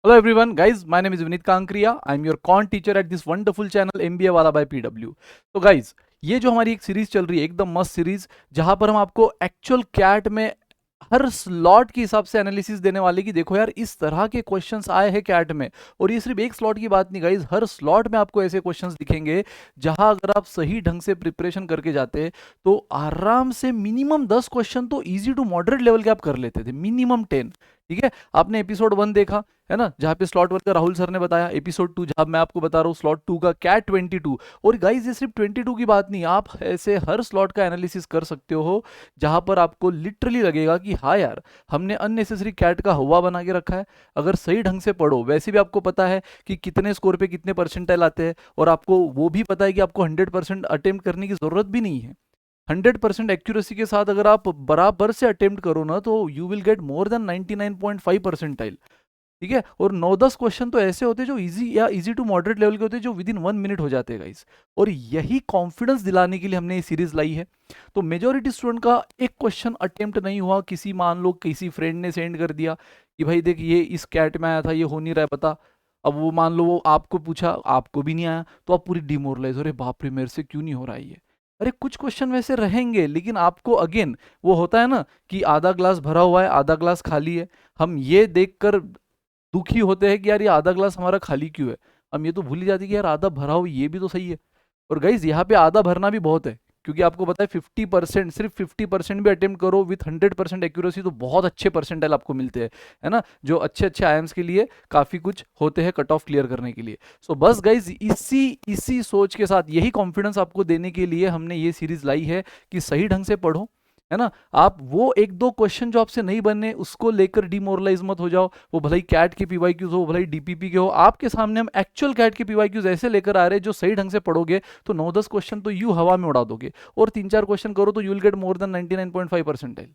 Hello everyone, guys. My name is Vinit Kankriya. I'm your con teacher at this wonderful channel MBA वाला by PW. तो guys, ये जो हमारी एक series चल रही है एकदम मस्त सीरीज, जहां पर हम आपको एक्चुअल कैट में हर स्लॉट के हिसाब से एनालिसिस देने वाले कि देखो यार इस तरह के क्वेश्चंस आए हैं कैट में। और ये सिर्फ एक स्लॉट की बात नहीं गाइज, हर स्लॉट में आपको ऐसे क्वेश्चंस दिखेंगे जहां अगर आप सही ढंग से प्रिपरेशन करके जाते तो आराम से मिनिमम 10 क्वेश्चन तो इजी टू मॉडरेट लेवल के आप कर लेते थे, मिनिमम 10। ठीक है, आपने एपिसोड 1 देखा है ना, जहां पे स्लॉट 1 का राहुल सर ने बताया, एपिसोड 2 जहां मैं आपको बता रहा हूँ स्लॉट 2 का कैट 22। और गाइज ये सिर्फ 22 की बात नहीं, आप ऐसे हर स्लॉट का एनालिसिस कर सकते हो जहां पर आपको लिटरली लगेगा कि हाँ यार हमने अननेसेसरी कैट का हवा बना के रखा है। अगर सही ढंग से पढ़ो, वैसे भी आपको पता है कि कितने स्कोर पे कितने परसेंटाइल आते हैं, और आपको वो भी पता है कि आपको 100% अटेम्प्ट करने की जरूरत भी नहीं है। 100% एक्यूरेसी के साथ अगर आप बराबर से अटेम्प्ट करो ना तो you will get more than 99.5 percentile. ठीक है, और 9-10 क्वेश्चन तो ऐसे होते हैं जो इजी या इजी टू मॉडरेट लेवल के होते हैं, जो विद इन 1 मिनट हो जाते हैं गाइस। और यही कॉन्फिडेंस दिलाने के लिए हमने ये सीरीज लाई है। तो मेजोरिटी स्टूडेंट का एक क्वेश्चन अटेम्प्ट नहीं हुआ, किसी मान लो किसी फ्रेंड ने सेंड कर दिया कि भाई देख ये इस कैट में आया था, ये हो नहीं रहा है पता। अब वो मान लो वो आपको पूछा, आपको भी नहीं आया, तो आप पूरी डिमोरलाइज, अरे बाप रे मेरे से क्यों नहीं हो रहा है ये। अरे कुछ क्वेश्चन वैसे रहेंगे, लेकिन आपको अगेन वो होता है ना कि आधा ग्लास भरा हुआ है आधा ग्लास खाली है, हम ये देखकर दुखी होते हैं कि यार ये आधा ग्लास हमारा खाली क्यों है। हम ये तो भूल ही जाते हैं कि यार आधा भरा हो ये भी तो सही है। और गाइज यहाँ पे आधा भरना भी बहुत है, क्योंकि आपको पता है 50%, सिर्फ 50% भी अटेम्प्ट करो विथ 100% एक्यूरेसी तो बहुत अच्छे परसेंटाइल आपको मिलते हैं, है ना, जो अच्छे अच्छे आईएम्स के लिए काफी कुछ होते हैं कट ऑफ क्लियर करने के लिए। सो बस गाइज इसी सोच के साथ, यही कॉन्फिडेंस आपको देने के लिए हमने ये सीरीज लाई है कि सही ढंग से पढ़ो, है ना। आप वो एक दो क्वेश्चन जो आपसे नहीं बनने उसको लेकर डिमोरलाइज मत हो जाओ, वो भले ही कैट के पीवाईक्यूज हो, भले ही डीपीपी के हो, आपके सामने हम एक्चुअल कैट के पीवाईक्यूज ऐसे लेकर आ रहे हैं जो सही ढंग से पढ़ोगे तो 9-10 क्वेश्चन तो यू हवा में उड़ा दोगे, और 3-4 क्वेश्चन करो तो you will get more than 99.5 percentile.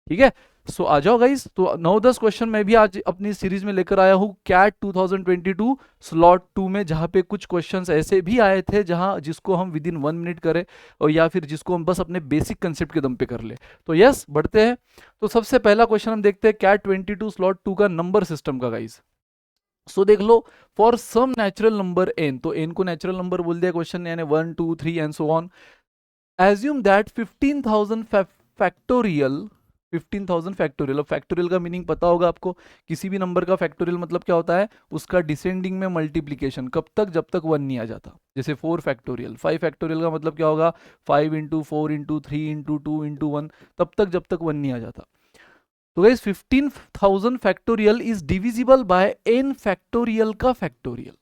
ठीक है, सो आ जाओ गाइस, तो 9-10 क्वेश्चन मैं भी आज अपनी सीरीज में लेकर आया हूँ कैट 2022 स्लॉट 2 में, जहां पे कुछ क्वेश्चंस ऐसे भी आए थे जहां जिसको हम विद इन 1 मिनट करें, और या फिर जिसको हम बस अपने बेसिक कंसेप्ट के दम पे कर ले। तो यस, बढ़ते हैं। तो सबसे पहला क्वेश्चन हम देखते हैं कैट 22 स्लॉट 2 का नंबर सिस्टम का गाइस। सो देख लो, for some natural number N, तो एन को नेचुरल नंबर बोल दिया क्वेश्चन ने, यानी 1 2 3 and so on, assume that 15,000 factorial, 15,000 factorial. अब फैक्टोरियल का मीनिंग पता होगा आपको, किसी भी नंबर का फैक्टोरियल मतलब क्या होता है, उसका डिसेंडिंग में मल्टीप्लीकेशन, कब तक, जब तक 1 नहीं आ जाता। जैसे 4 फैक्टोरियल, 5 फैक्टोरियल का मतलब क्या होगा, 5 इंटू 4 इंटू 3 इंटू 2 इंटू 1, तब तक जब तक 1 नहीं आ जाता। तो guys 15,000 factorial is divisible by n factorial का फैक्टोरियल,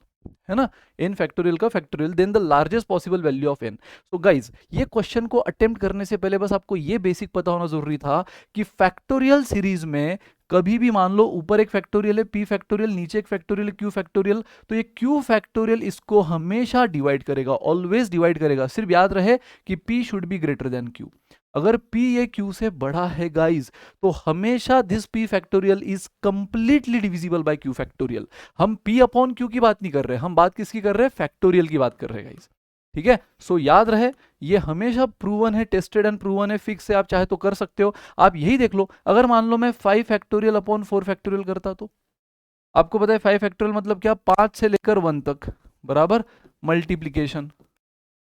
है ना, n फैक्टोरियल का factorial, then the largest possible value of n। So guys ये क्वेश्चन को अटेम्प्ट करने से पहले बस आपको ये बेसिक पता होना जरूरी था कि फैक्टोरियल सीरीज में कभी भी मान लो ऊपर एक फैक्टोरियल है p फैक्टोरियल, नीचे एक फैक्टोरियल q फैक्टोरियल, तो ये q फैक्टोरियल इसको हमेशा डिवाइड करेगा, ऑलवेज डिवाइड करेगा। सिर्फ याद रहे कि p should be greater than q। अगर p ये q से बड़ा है गाइज, तो हमेशा this p factorial is completely divisible by q factorial. हम p अपॉन q की बात नहीं कर रहे, हम बात किसकी कर रहे हैं, फैक्टोरियल की बात कर रहे हैं गाइज। ठीक है, सो याद रहे ये हमेशा प्रूवन है, टेस्टेड एंड प्रूवन है, फिक्स है, आप चाहे तो कर सकते हो। आप यही देख लो, अगर मान लो मैं 5 फैक्टोरियल अपॉन 4 फैक्टोरियल करता, तो आपको पता है 5 फैक्टोरियल मतलब क्या, 5 से लेकर 1 तक बराबर मल्टीप्लीकेशन,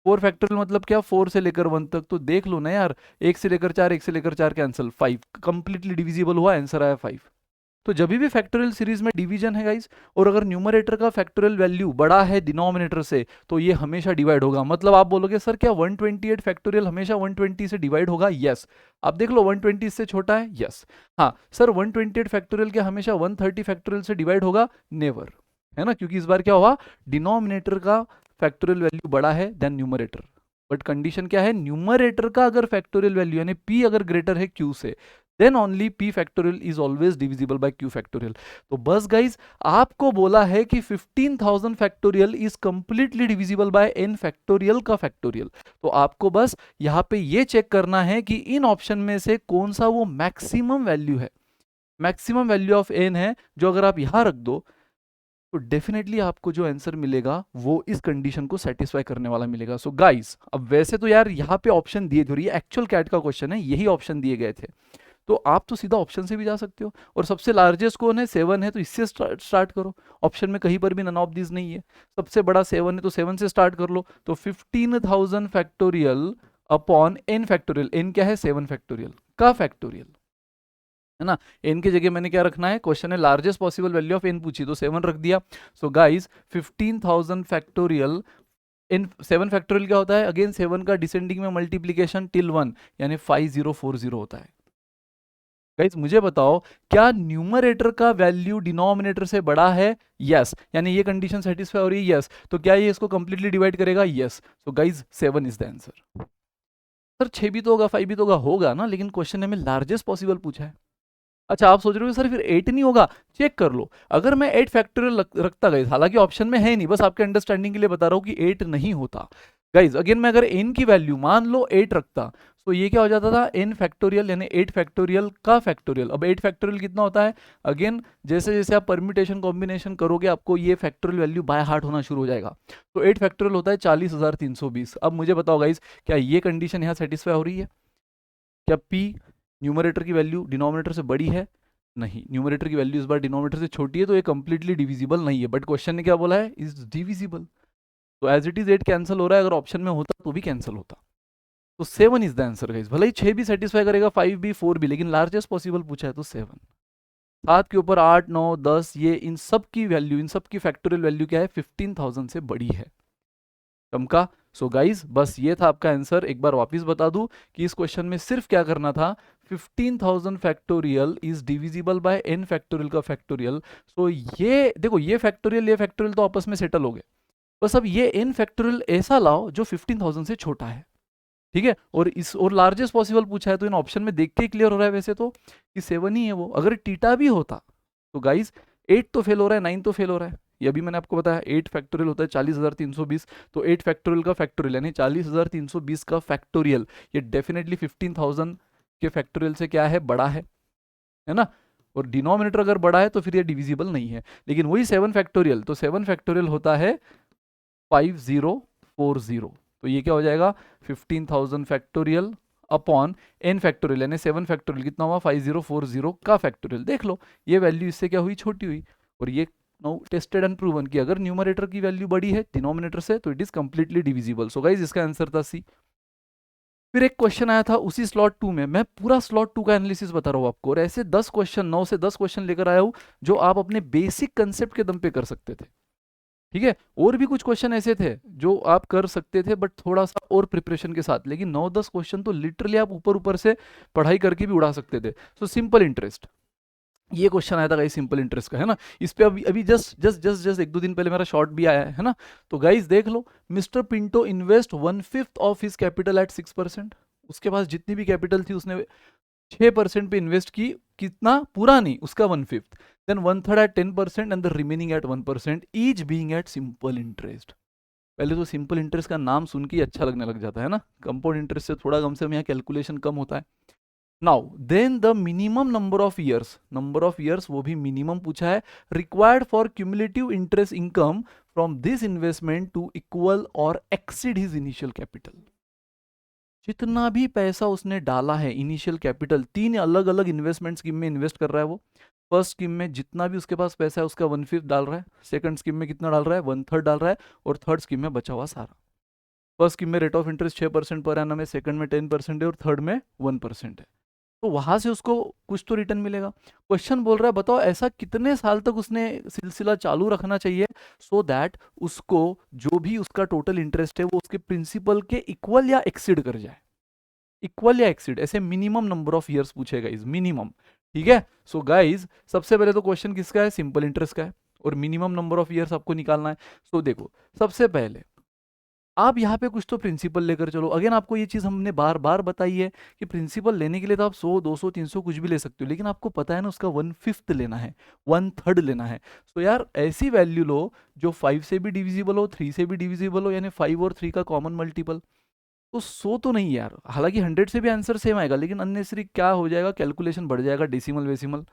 4 फैक्टोरियल मतलब क्या, 4 से लेकर 1 तक। तो देख लो ना यार, 1 से लेकर 4, 1 से लेकर 4 कैंसिल, 5 कंप्लीटली डिविजिबल हुआ, आंसर आया 5। तो जब भी फैक्टोरियल सीरीज में डिवीजन है गाइस, और अगर न्यूमरेटर का फैक्टोरियल वैल्यू बड़ा है डिनोमिनेटर से, तो ये हमेशा डिवाइड होगा। मतलब आप बोलोगे सर क्या 128 फैक्टोरियल हमेशा 120 से डिवाइड होगा, यस। आप देख लो 120 से छोटा है, यस। हाँ सर 128 फैक्टोरियल क्या हमेशा 130 फैक्टोरियल से डिवाइड होगा, नेवर, है ना, क्योंकि इस बार क्या हुआ, डिनोमिनेटर का फैक्टोरियल वैल्यू बड़ा है देन न्यूमरेटर। बट कंडीशन क्या है, न्यूमरेटर का अगर फैक्टोरियल वैल्यू यानी p अगर ग्रेटर है q से, then only p factorial is always divisible by q factorial. तो बस गाइज आपको बोला है कि 15,000 factorial is completely divisible by n factorial का फैक्टोरियल। तो आपको बस यहां पे ये चेक करना है कि इन ऑप्शन में से कौन सा वो मैक्सिमम वैल्यू है, मैक्सिमम वैल्यू ऑफ n है, जो अगर आप यहां रख दो तो डेफिनेटली आपको जो आंसर मिलेगा वो इस कंडीशन को सेटिस्फाई करने वाला मिलेगा। सो गाइस अब वैसे तो यार यहाँ पे ऑप्शन दिए थे, और ये एक्चुअल कैट का क्वेश्चन है, यही ऑप्शन दिए गए थे। तो आप तो सीधा ऑप्शन से भी जा सकते हो, और सबसे लार्जेस्ट कौन है, 7 है, तो इससे स्टार्ट करो। ऑप्शन में कहीं पर भी नन ऑफ दिस नहीं है, सबसे बड़ा 7 है तो 7 से स्टार्ट कर लो। तो 15,000 factorial upon n factorial, n क्या है, 7 फैक्टोरियल का फैक्टोरियल, है ना। n की जगह मैंने क्या रखना है, क्वेश्चन है largest possible value of n पूछी, तो 7 रख दिया। सो गाइस 15,000 फैक्टोरियल, इन 7 फैक्टोरियल क्या होता है, अगेन 7 का डिसेंडिंग में मल्टीप्लीकेशन टिल 1, यानी 5040 होता है। गाइस मुझे बताओ, क्या न्यूमरेटर का वैल्यू डिनोमिनेटर से बड़ा है, यस, यानी ये कंडीशन सेटिस्फाई हो रही है, यस, तो क्या ये इसको कंप्लीटली डिवाइड करेगा, yes. So guys 7 is the answer. Sir 6 भी तो होगा, 5 भी तो होगा ना, लेकिन क्वेश्चन ने हमें लार्जेस्ट पॉसिबल पूछा है। अच्छा आप सोच रहे हो सर फिर 8 नहीं होगा, चेक कर लो, अगर मैं 8 फैक्टोरियल रखता गाइस, हालांकि ऑप्शन में है नहीं, बस आपके अंडरस्टैंडिंग के लिए बता रहा हूं कि 8 नहीं होता गाइस। अगेन मैं अगर n की वैल्यू मान लो 8 रखता, तो ये क्या हो जाता था, n फैक्टोरियल, यानी 8 फैक्टोरियल का फैक्टोरियल। अब 8 फैक्टोरियल कितना होता है, अगेन जैसे जैसे आप परम्यूटेशन कॉम्बिनेशन करोगे, आपको ये फैक्टोरियल वैल्यू बाय हार्ट होना शुरू हो जाएगा। तो 8 फैक्टोरियल होता है 40,320। अब मुझे बताओ गाइस, क्या ये कंडीशन यहाँ सेटिस्फाई हो रही है, क्या p न्यूमरेटर की वैल्यू डिनोमिनेटर से बड़ी है, नहीं, न्यूमरेटर की वैल्यू इस बार डिनोमिनेटर से छोटी है, तो ये कंप्लीटली डिविजिबल नहीं है, बट क्वेश्चन ने क्या बोला है, इज डिविजिबल। तो एज इट इज 8 कैंसिल हो रहा है, अगर ऑप्शन में होता तो भी कैंसिल होता। तो 7 इज द आंसर गाइस, भले ही 6 भी सेटिस्फाई करेगा, 5 भी, 4 भी, लेकिन लार्जेस्ट पॉसिबल पूछा है तो 7। 7 के ऊपर 8 9 10, ये इन सब की वैल्यू, इन सब की फैक्टोरियल वैल्यू क्या है, 15,000 से बड़ी है, कम का। सो गाइज बस ये था आपका आंसर। एक बार वापस बता दूं कि इस क्वेश्चन में सिर्फ क्या करना था, 15,000 factorial is divisible by n factorial का फैक्टोरियल। सो ये देखो, ये फैक्टोरियल तो आपस में सेटल हो गए, बस अब ये n फैक्टोरियल ऐसा लाओ जो 15,000 से छोटा है, ठीक है। और लार्जेस्ट पॉसिबल पूछा है, तो इन ऑप्शन में देख के क्लियर हो रहा है वैसे तो कि 7 ही है वो। अगर टीटा भी होता तो गाइज 8 तो फेल हो रहा है, 9 तो फेल हो रहा है, ये अभी मैंने आपको बताया। 8 फैक्टोरियल होता है 40,320, तो 8 फैक्टोरियल का फैक्टोरियल यानी 40,320 का फैक्टोरियल, ये डेफिनेटली 15,000 के फैक्टोरियल से क्या है, बड़ा है ना। और डिनोमिनेटर अगर बड़ा है तो फिर ये डिविजिबल नहीं है। लेकिन वही 7 फैक्टोरियल, तो 7 फैक्टोरियल होता है 5040, तो ये क्या हो जाएगा, 15,000 फैक्टोरियल अपॉन n फैक्टोरियल, यानी 7 फैक्टोरियल कितना हुआ, 5040 का फैक्टोरियल। देख लो ये वैल्यू इससे क्या हुई, छोटी हुई। और ये नाउ टेस्टेड एंड प्रूवन कि अगर न्यूमरेटर की वैल्यू बड़ी है डिनोमिनेटर से, तो it is completely divisible. So guys इसका आंसर था सी। फिर एक क्वेश्चन आया था उसी स्लॉट 2 में, मैं पूरा स्लॉट 2 का एनालिसिस बता रहा हूँ आपको, और ऐसे 10 क्वेश्चन, 9 से 10 क्वेश्चन लेकर आया हूँ जो आप अपने बेसिक कंसेप्ट के दम पे कर सकते थे, ठीक है। और भी कुछ क्वेश्चन ऐसे थे जो आप कर सकते थे बट थोड़ा सा और प्रिपरेशन के साथ, लेकिन 9-10 क्वेश्चन तो लिटरली आप ऊपर ऊपर से पढ़ाई करके भी उड़ा सकते थे। सो सिंपल इंटरेस्ट, ये क्वेश्चन आया था गाइस सिंपल इंटरेस्ट का, है ना। इस पे अभी अभी जस्ट 1-2 दिन पहले मेरा शॉर्ट भी आया है ना। तो गाइस देख लो, mister Pinto invest 1/5 of his capital at 6%। उसके पास जितनी भी कैपिटल थी उसने 6% पे इन्वेस्ट की, कितना, पूरा नहीं, उसका 1/5, then 1/3 at 10% and the remaining at 1%, each being at simple interest. पहले तो सिंपल इंटरेस्ट का नाम सुन के ही अच्छा लगने लग जाता है ना, कंपाउंड इंटरेस्ट से थोड़ा कम से कम यहाँ कैलकुलेशन कम होता है। Now then the minimum number of years वो भी मिनिमम पूछा है, required for cumulative interest income from this investment to equal और एक्सीड हिज इनिशियल कैपिटल। जितना भी पैसा उसने डाला है इनिशियल कैपिटल, 3 अलग अलग इन्वेस्टमेंट स्कीम में इन्वेस्ट कर रहा है वो। फर्स्ट स्कीम में जितना भी उसके पास पैसा है उसका 1/5 डाल रहा है, सेकंड स्कीम में कितना डाल रहा है, 1/3 डाल रहा है, और थर्ड स्कीम में बचा हुआ सारा। फर्स्ट स्कीम में rate of interest 6% per annum है, सेकंड में 10% है, और थर्ड में 1% है। तो वहां से उसको कुछ तो रिटर्न मिलेगा। क्वेश्चन बोल रहा है बताओ ऐसा कितने साल तक उसने सिलसिला चालू रखना चाहिए सो दैट उसको जो भी उसका टोटल इंटरेस्ट है वो उसके प्रिंसिपल के इक्वल या एक्सीड कर जाए। इक्वल या एक्सीड, ऐसे मिनिमम नंबर ऑफ ईयर्स पूछेगा इस मिनिमम, ठीक है। सो गाइज सबसे पहले तो क्वेश्चन किसका है, सिंपल इंटरेस्ट का है, और मिनिमम नंबर ऑफ ईयर्स आपको निकालना है। सो देखो सबसे पहले आप यहाँ पे कुछ तो प्रिंसिपल लेकर चलो। अगेन आपको ये चीज़ हमने बार बार बताई है कि प्रिंसिपल लेने के लिए तो आप 100 200 300 कुछ भी ले सकते हो, लेकिन आपको पता है ना उसका 1/5 लेना है, 1/3 लेना है। सो यार ऐसी वैल्यू लो जो 5 से भी डिविजिबल हो, 3 से भी डिविजिबल हो, यानी 5 और 3 का कॉमन मल्टीपल। तो 100 तो नहीं यार, हालांकि 100 से भी आंसर सेम आएगा, लेकिन अननेसेसरी क्या हो जाएगा, कैलकुलेशन बढ़ जाएगा, डेसिमल वेसिमल।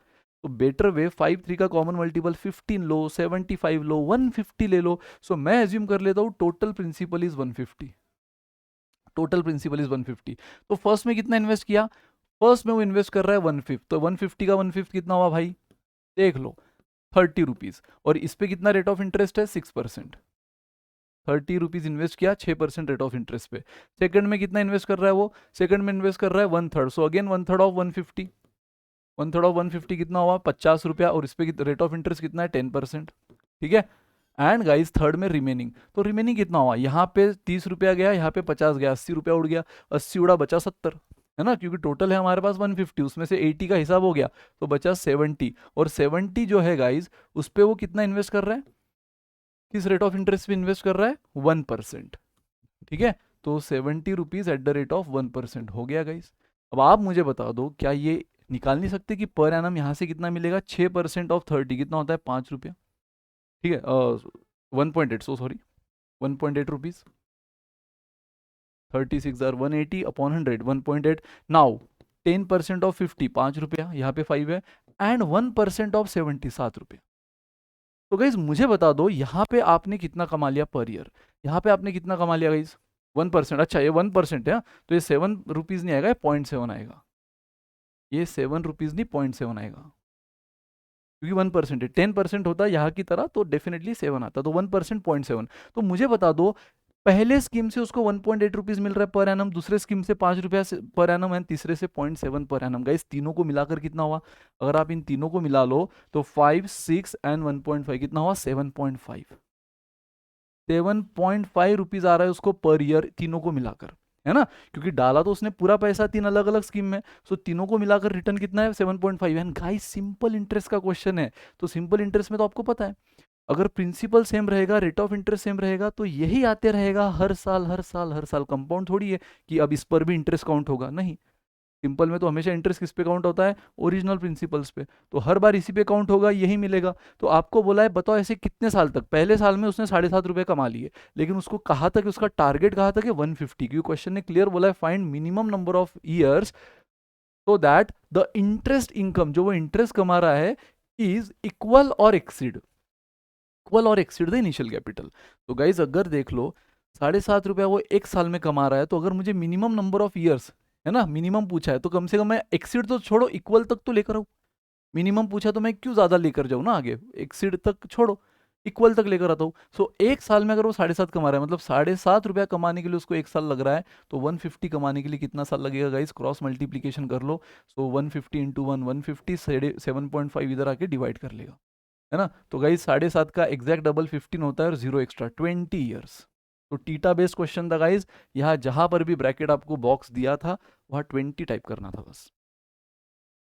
तो बेटर वे 5 3 का कॉमन मल्टीपल 15 लो, 75 लो, 150 ले लो। सो मैं एज्यूम कर लेता हूँ total principal is 150, total principal is 150। तो फर्स्ट में कितना इन्वेस्ट किया, फर्स्ट में वो इन्वेस्ट कर रहा है 1/5, तो 150 का 1/5 कितना हुआ भाई, देख लो 30 रुपीज, और इस पे कितना रेट ऑफ इंटरेस्ट है 6%। 30 रुपीज इन्वेस्ट किया, 6% रेट ऑफ इंटरेस्ट पे। सेकंड में कितना इन्वेस्ट कर रहा है वो, सेकंड में इन्वेस्ट कर रहा है 1/3, सो अगेन 1/3 ऑफ 150, 1/3 ऑफ 150 कितना हुआ 50 रुपया, और इस पे रेट ऑफ इंटरेस्ट कितना है 10%। ठीक है, एंड गाइस थर्ड में रिमेनिंग, तो रिमेनिंग कितना हुआ, यहाँ पे 30 रुपया गया, यहाँ पे 50 गया, 80 रुपया उड़ गया, 80 उड़ा बचा 70, है ना, क्योंकि टोटल है हमारे पास 150, उसमें से 80 का हिसाब हो गया, तो बचा 70, और 70 जो है गाइस उस पे वो कितना इन्वेस्ट कर रहा है, किस रेट ऑफ इंटरेस्ट पे इन्वेस्ट कर रहा है 1%। ठीक है, तो 70 rupees at the rate of 1% हो गया गाइस। अब आप मुझे बता दो, क्या ये निकाल नहीं सकते कि पर एनम यहाँ से कितना मिलेगा, 6% ऑफ 30 कितना होता है 5 रुपया। ठीक है, 1.8, so sorry 1.8 rupees, 36 are 180 upon 100, 1.8। Now 10% of 50 5 रुपया, यहाँ पे 5 है, एंड 1% ऑफ 70 7 रुपया। तो गाइज मुझे बता दो यहाँ पे आपने कितना कमा लिया पर ईयर, यहाँ पे आपने कितना कमा लिया गाइज 1%। अच्छा ये 1% है, तो ये 7 रुपीज नहीं आएगा, 0.7 आएगा, ये 7 रुपीज नहीं 0.7 आएगा, क्योंकि 1% है, 10% होता है यहाँ की तरह तो डेफिनेटली 7 आता, तो 1% 0.7। तो मुझे बता दो पहले स्कीम से उसको 1.8 रुपीज मिल रहा है पर एनम, दूसरे स्कीम से 5 रुपया पर एनम, एंड तीसरे से 0.7 पर एनम। गाइस तीनों को मिलाकर कितना हुआ, अगर आप इन तीनों को मिला लो तो 5 6 एंड 1.5 कितना हुआ 7.5, 7.5 रुपीज आ रहा है उसको पर ईयर तीनों को मिलाकर, है ना, क्योंकि डाला तो उसने पूरा पैसा 3 अलग अलग स्कीम में, सो तीनों को मिलाकर रिटर्न कितना है 7.5। एंड गाइस सिंपल इंटरेस्ट का क्वेश्चन है, तो सिंपल इंटरेस्ट में तो आपको पता है अगर प्रिंसिपल सेम रहेगा रेट ऑफ इंटरेस्ट सेम रहेगा तो यही आते रहेगा हर साल हर साल हर साल। कंपाउंड थोड़ी है कि अब इस पर भी इंटरेस्ट काउंट होगा, नहीं, सिंपल में तो हमेशा इंटरेस्ट किस पे काउंट होता है, ओरिजिनल प्रिंसिपल्स पे, तो हर बार इसी पे काउंट होगा, यही मिलेगा। तो आपको बोला है बताओ ऐसे कितने साल तक, पहले साल में उसने 7.5 रुपये कमा लिए, लेकिन उसको कहा था कि उसका टारगेट कहा था कि 150, क्योंकि क्वेश्चन ने क्लियर बोला है find minimum number of years so that the interest income जो वो इंटरेस्ट कमा रहा है इज इक्वल और एक्सीड, इक्वल और एक्सीड द इनिशियल कैपिटल। तो गाइज अगर देख लो 7.5 रुपया वो एक साल में कमा रहा है, तो अगर मुझे मिनिमम नंबर ऑफ ईयर्स है ना मिनिमम पूछा है, तो कम से कम मैं एक्सीड तो छोड़ो इक्वल तक तो लेकर आऊँ, मिनिमम पूछा तो मैं क्यों ज्यादा लेकर जाऊँ ना आगे, एक्सीड तक छोड़ो इक्वल तक लेकर आता हूँ। सो एक साल में अगर वो 7.5 कमा रहा है, मतलब 7.5 रुपया कमाने के लिए उसको एक साल लग रहा है, तो 150 कमाने के लिए कितना साल लगेगा गाइस, क्रॉस मल्टीप्लीकेशन कर लो। सो 150 इंटू 150, 7.5 इधर आके डिवाइड कर लेगा, है ना। तो गाइस 7.5 का एग्जैक्ट डबल 15 होता है और 0 एक्स्ट्रा 20 ईयर्स। तो टीटा बेस्ड क्वेश्चन था गाइस, यहाँ जहां पर भी ब्रैकेट आपको बॉक्स दिया था वहां 20 टाइप करना था बस।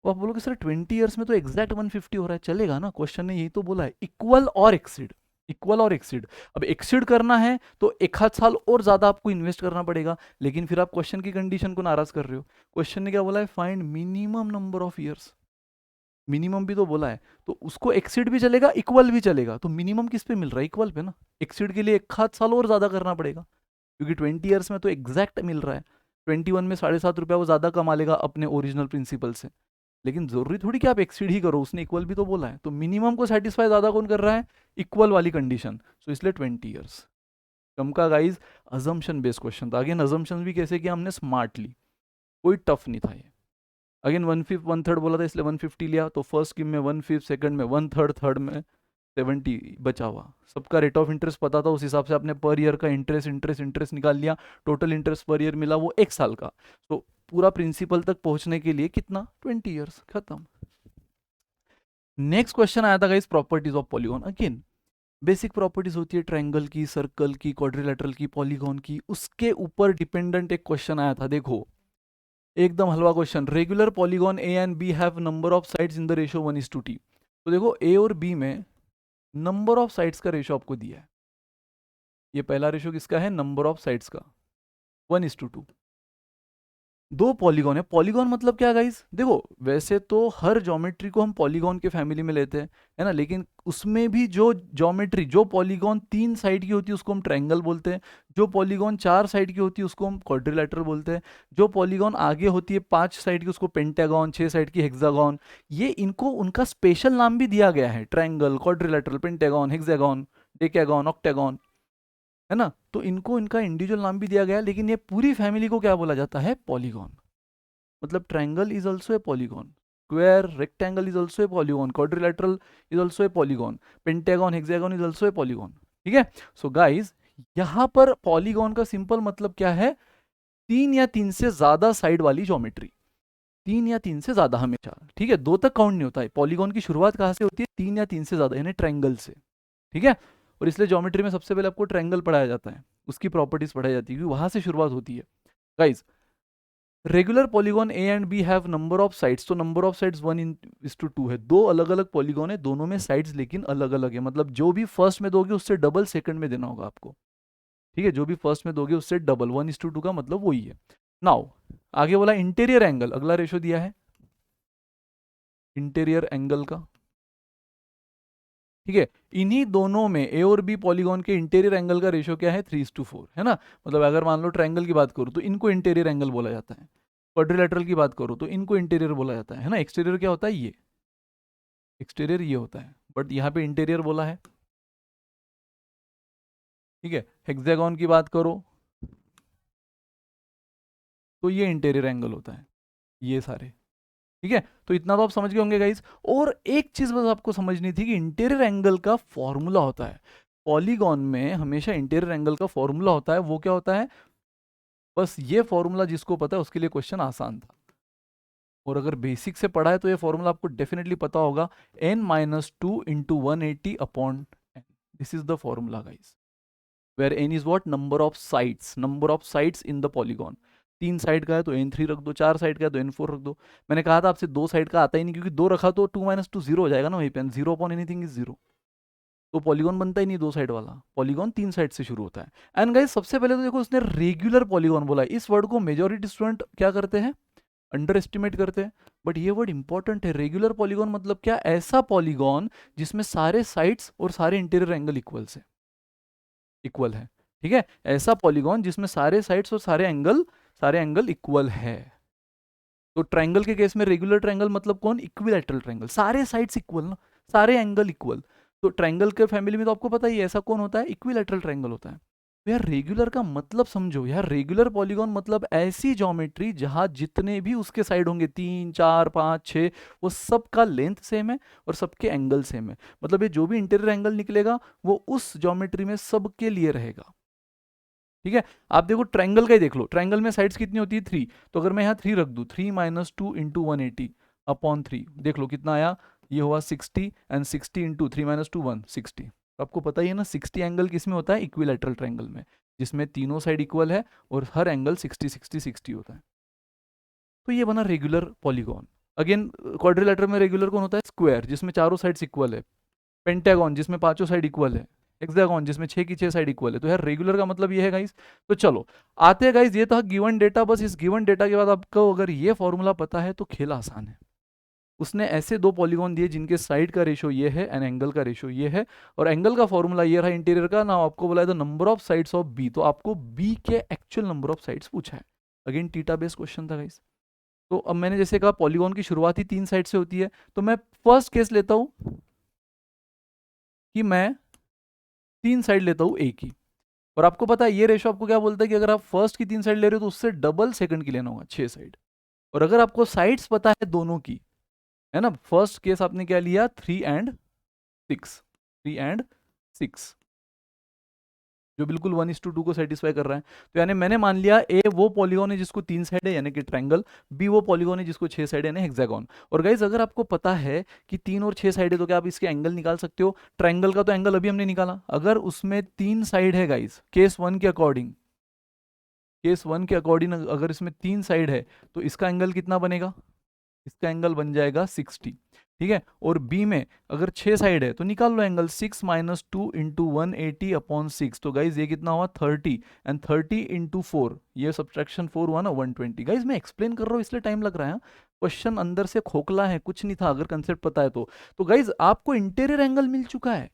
तो आप बोलोगे सर 20 ईयर्स में तो एग्जैक्ट 150 हो रहा है, चलेगा ना, क्वेश्चन ने यही तो बोला है इक्वल और एक्सीड, इक्वल और एक्सीड। अब एक्सीड करना है तो एक आध साल और ज्यादा आपको इन्वेस्ट करना पड़ेगा, लेकिन फिर आप क्वेश्चन की कंडीशन को नाराज कर रहे हो। क्वेश्चन ने क्या बोला है, find minimum number of years, minimum भी तो बोला है, तो उसको एक्सीड भी चलेगा इक्वल भी चलेगा, तो मिनिमम किस पे मिल रहा है, इक्वल पे ना। एक्सीड के लिए एक आध साल और ज्यादा करना पड़ेगा, क्योंकि 20 ईयर्स में तो एग्जैक्ट मिल रहा है। 21 में 7.5 रुपया वो ज्यादा कमा लेगा अपने ओरिजिनल प्रिंसिपल से, लेकिन जरूरी थोड़ी कि आप एक्सीड ही करो, उसने इक्वल भी तो बोला है, तो मिनिमम को सेटिस्फाई ज्यादा कौन कर रहा है, इक्वल वाली कंडीशन, सो इसलिए 20 ईयर्स। कम का गाइज अजम्पशन बेस्ड क्वेश्चन था, अगेन अजम्पशन भी कैसे किया हमने, स्मार्टली, कोई टफ नहीं था ये। अगेन 1/5 1/3 बोला था इसलिए 150 लिया, तो फर्स्ट स्कीम में 1/5, सेकंड में 1/3, थर्ड में 70 बचा हुआ। सबका रेट ऑफ इंटरेस्ट पता था, उस हिसाब से आपने पर ईयर का इंटरेस्ट इंटरेस्ट इंटरेस्ट निकाल लिया, टोटल इंटरेस्ट पर ईयर मिला वो एक साल का। तो पूरा प्रिंसिपल तक पहुंचने के लिए कितना 20 ईयर्स, खत्म। नेक्स्ट क्वेश्चन आया था guys properties of polygon. Again basic properties होती है ट्रायंगल की, सर्कल की, क्वाड्रिलेटरल की, पॉलीगॉन की, उसके ऊपर डिपेंडेंट एक क्वेश्चन आया था। देखो एकदम हलवा question, regular polygon A and B have number of sides in the ratio 1:2। तो देखो ए और बी में नंबर ऑफ साइड्स का रेशियो आपको दिया है, ये पहला रेशियो किसका है, नंबर ऑफ साइड्स का 1:2। दो पॉलीगॉन है, पॉलीगॉन मतलब क्या गाइस, देखो वैसे तो हर ज्योमेट्री को हम पॉलीगॉन के फैमिली में लेते हैं, है ना, लेकिन उसमें भी जो ज्योमेट्री जो पॉलीगॉन 3 साइड की होती है उसको हम ट्रायंगल बोलते हैं, जो पॉलीगॉन 4 साइड की होती है उसको हम क्वाड्रिलेटरल बोलते हैं, जो पॉलीगॉन आगे होती है 5 साइड की उसको पेंटागन, 6 साइड की हेक्सागन। ये इनको उनका स्पेशल नाम भी दिया गया है, triangle, quadrilateral, pentagon, hexagon, decagon, octagon, है ना, तो इनको इनका इंडिविजुअल नाम भी दिया गया है, लेकिन ये पूरी फैमिली को क्या बोला जाता है, पॉलीगॉन। मतलब triangle is also a polygon, square rectangle is also a polygon, quadrilateral is also a polygon, pentagon hexagon is also a polygon. ठीक है, सो गाइज यहां पर पॉलीगॉन का सिंपल मतलब क्या है, तीन या तीन से ज्यादा साइड वाली ज्योमेट्री, तीन या तीन से ज्यादा हमेशा। ठीक है, दो तक काउंट नहीं होता है। पॉलीगॉन की शुरुआत कहां से होती है, तीन या तीन से ज्यादा यानी ट्रायंगल से। ठीक है, और इसलिए ज्योमेट्री में सबसे पहले आपको ट्रायंगल पढ़ाया जाता है, उसकी प्रॉपर्टीज पढ़ाई जाती है क्योंकि वहां से शुरुआत होती है। Guys regular polygon A and B have number of sides, तो नंबर ऑफ साइड्स 1:2 है। दो अलग अलग पॉलीगॉन है, दोनों में साइड्स लेकिन अलग अलग है, मतलब जो भी फर्स्ट में दोगे उससे डबल सेकंड में देना होगा आपको। ठीक है, जो भी फर्स्ट में दोगे उससे डबल, 1:2 का मतलब वही है। नाउ आगे बोला इंटीरियर एंगल, अगला रेशो दिया है इंटीरियर एंगल का। ठीक है, इन्हीं दोनों में ए और बी पॉलीगॉन के इंटीरियर एंगल का रेशो क्या है, 3:4 है ना। मतलब अगर मान लो ट्रायंगल की बात करूं तो इनको इंटीरियर एंगल बोला जाता है, क्वाड्रिलेटरल की बात करूं तो इनको इंटीरियर बोला जाता है ना। एक्सटीरियर क्या होता है, ये एक्सटीरियर ये होता है, बट यहाँ पे इंटीरियर बोला है। ठीक है, हेक्सागन की बात करो तो ये इंटीरियर एंगल होता है, ये सारे। ठीक है, तो इतना तो आप समझ गए होंगे गाइस। और एक चीज बस आपको समझनी थी कि इंटीरियर एंगल का फॉर्मूला होता है पॉलीगॉन में, हमेशा इंटीरियर एंगल का फॉर्मूला होता है। वो क्या होता है, बस ये फॉर्मूला जिसको पता है उसके लिए क्वेश्चन आसान था, और अगर बेसिक से पढ़ा है तो ये फॉर्मूला आपको डेफिनेटली पता होगा, n-2 × 180 upon n। This is the formula guys, where n is what, number of sides, number of sides in the polygon. तीन साइड का है तो n3 रख दो, चार साइड का है तो n4 रख दो। मैंने कहा था आपसे दो साइड का आता ही नहीं, क्योंकि दो रखा तो 2 - 2 0 हो जाएगा ना वहीं पे, 0/एनीथिंग इज 0, तो पॉलीगॉन बनता ही नहीं दो साइड वाला, पॉलीगॉन तीन साइड से शुरू होता है। एंड गाइस सबसे पहले तो देखो उसने रेगुलर पॉलीगॉन बोला है, इस वर्ड को मेजॉरिटी स्टूडेंट क्या करते हैं, अंडर एस्टिमेट करते हैं, बट ये वर्ड इंपॉर्टेंट है। रेगुलर पॉलीगॉन मतलब क्या, ऐसा पॉलीगॉन जिसमें सारे साइड्स और सारे इंटीरियर एंगल इक्वल है। ठीक है, ऐसा पॉलीगॉन जिसमें सारे साइड्स और सारे एंगल इक्वल है। तो ट्रायंगल के केस में रेगुलर ट्रायंगल मतलब कौन, इक्विलैटरल ट्रायंगल, सारे साइड्स इक्वल ना, सारे एंगल इक्वल। तो ट्रायंगल के फैमिली में तो आपको पता ही है ऐसा कौन होता है, इक्विलैटरल ट्रायंगल होता है। तो यार रेगुलर का मतलब समझो यार, रेगुलर पॉलीगॉन मतलब ऐसी ज्योमेट्री जहां जितने भी उसके साइड होंगे, 3 4 5 6, वो सबका लेंथ सेम है और सबके एंगल सेम है। मतलब ये जो भी इंटीरियर एंगल निकलेगा वो उस ज्योमेट्री में सबके लिए रहेगा। ठीक है, आप देखो ट्रायंगल का ही देख लो, ट्रायंगल में साइड्स कितनी होती है, 3। तो अगर मैं यहाँ 3 रख दूँ, 3-2 × 180/3, देख लो कितना आया, ये हुआ 60, एंड 60 × 3 - 2 160। तो आपको पता ही है ना 60 एंगल किस में होता है, इक्विलैटरल ट्रायंगल में, जिसमें तीनों साइड इक्वल है और हर एंगल 60 होता है। तो ये बना रेगुलर पॉलीगॉन। अगेन क्वाड्रिलेटरल में रेगुलर कौन होता है, स्क्वायर जिसमें चारों साइड्स इक्वल है, पेंटागन जिसमें पांचों साइड इक्वल है, हेक्सागन जिसमें 6 की 6 साइड इक्वल है। तो यार रेगुलर का मतलब ये है गाइस। तो चलो आते हैं गाइस, ये था गिवन डेटा। बस इस गिवन डेटा के बाद आपको अगर ये फॉर्मूला पता है तो खेल आसान है। उसने ऐसे दो पॉलीगॉन दिए जिनके साइड का रेशो ये है एंड एंगल का रेशो ये है, और एंगल का फॉर्मूला ये रहा इंटीरियर का ना। आपको बोला है the number of sides of B, तो आपको बी के एक्चुअल नंबर ऑफ साइड्स पूछा है। अगेन टीटा बेस्ड क्वेश्चन था गाइस। तो अब मैंने जैसे कहा पॉलीगॉन की शुरुआत ही तीन साइड से होती है, तो मैं फर्स्ट केस लेता हूं कि मैं तीन साइड लेता हूं ए की, और आपको पता है ये रेशो आपको क्या बोलता है कि अगर आप फर्स्ट की तीन साइड ले रहे हो तो उससे डबल सेकंड की लेना होगा, 6 साइड। और अगर आपको साइड्स पता है दोनों की, है ना, फर्स्ट केस आपने क्या लिया, 3 and 6, जो बिल्कुल 1:2 को सेटिस्फाई कर रहा है। तो यानी मैंने मान लिया ए वो पॉलीगॉन है जिसको तीन साइड है यानी कि ट्रायंगल, बी वो पॉलीगॉन है जिसको 6 साइड है यानी हेक्सागन। और गाइज अगर आपको पता है कि 3 और 6 साइड है तो क्या आप इसके एंगल निकाल सकते हो। ट्रायंगल का तो एंगल अभी हमने निकाला, अगर उसमें 3 साइड है गाइज, केस वन के अकॉर्डिंग अगर इसमें 3 साइड है तो इसका एंगल कितना बनेगा, इसका एंगल बन जाएगा 60। ठीक है, और बी में अगर 6 साइड है तो निकाल लो एंगल, 6 - 2 × 180/6। तो गाइज ये कितना हुआ, 30, एंड 30 × 4, ये सब्ट्रैक्शन 4 हुआ ना, 120। गाइज मैं एक्सप्लेन कर रहा हूँ इसलिए टाइम लग रहा है, क्वेश्चन अंदर से खोखला है, कुछ नहीं था अगर कंसेप्ट पता है तो गाइज आपको इंटीरियर एंगल मिल चुका है।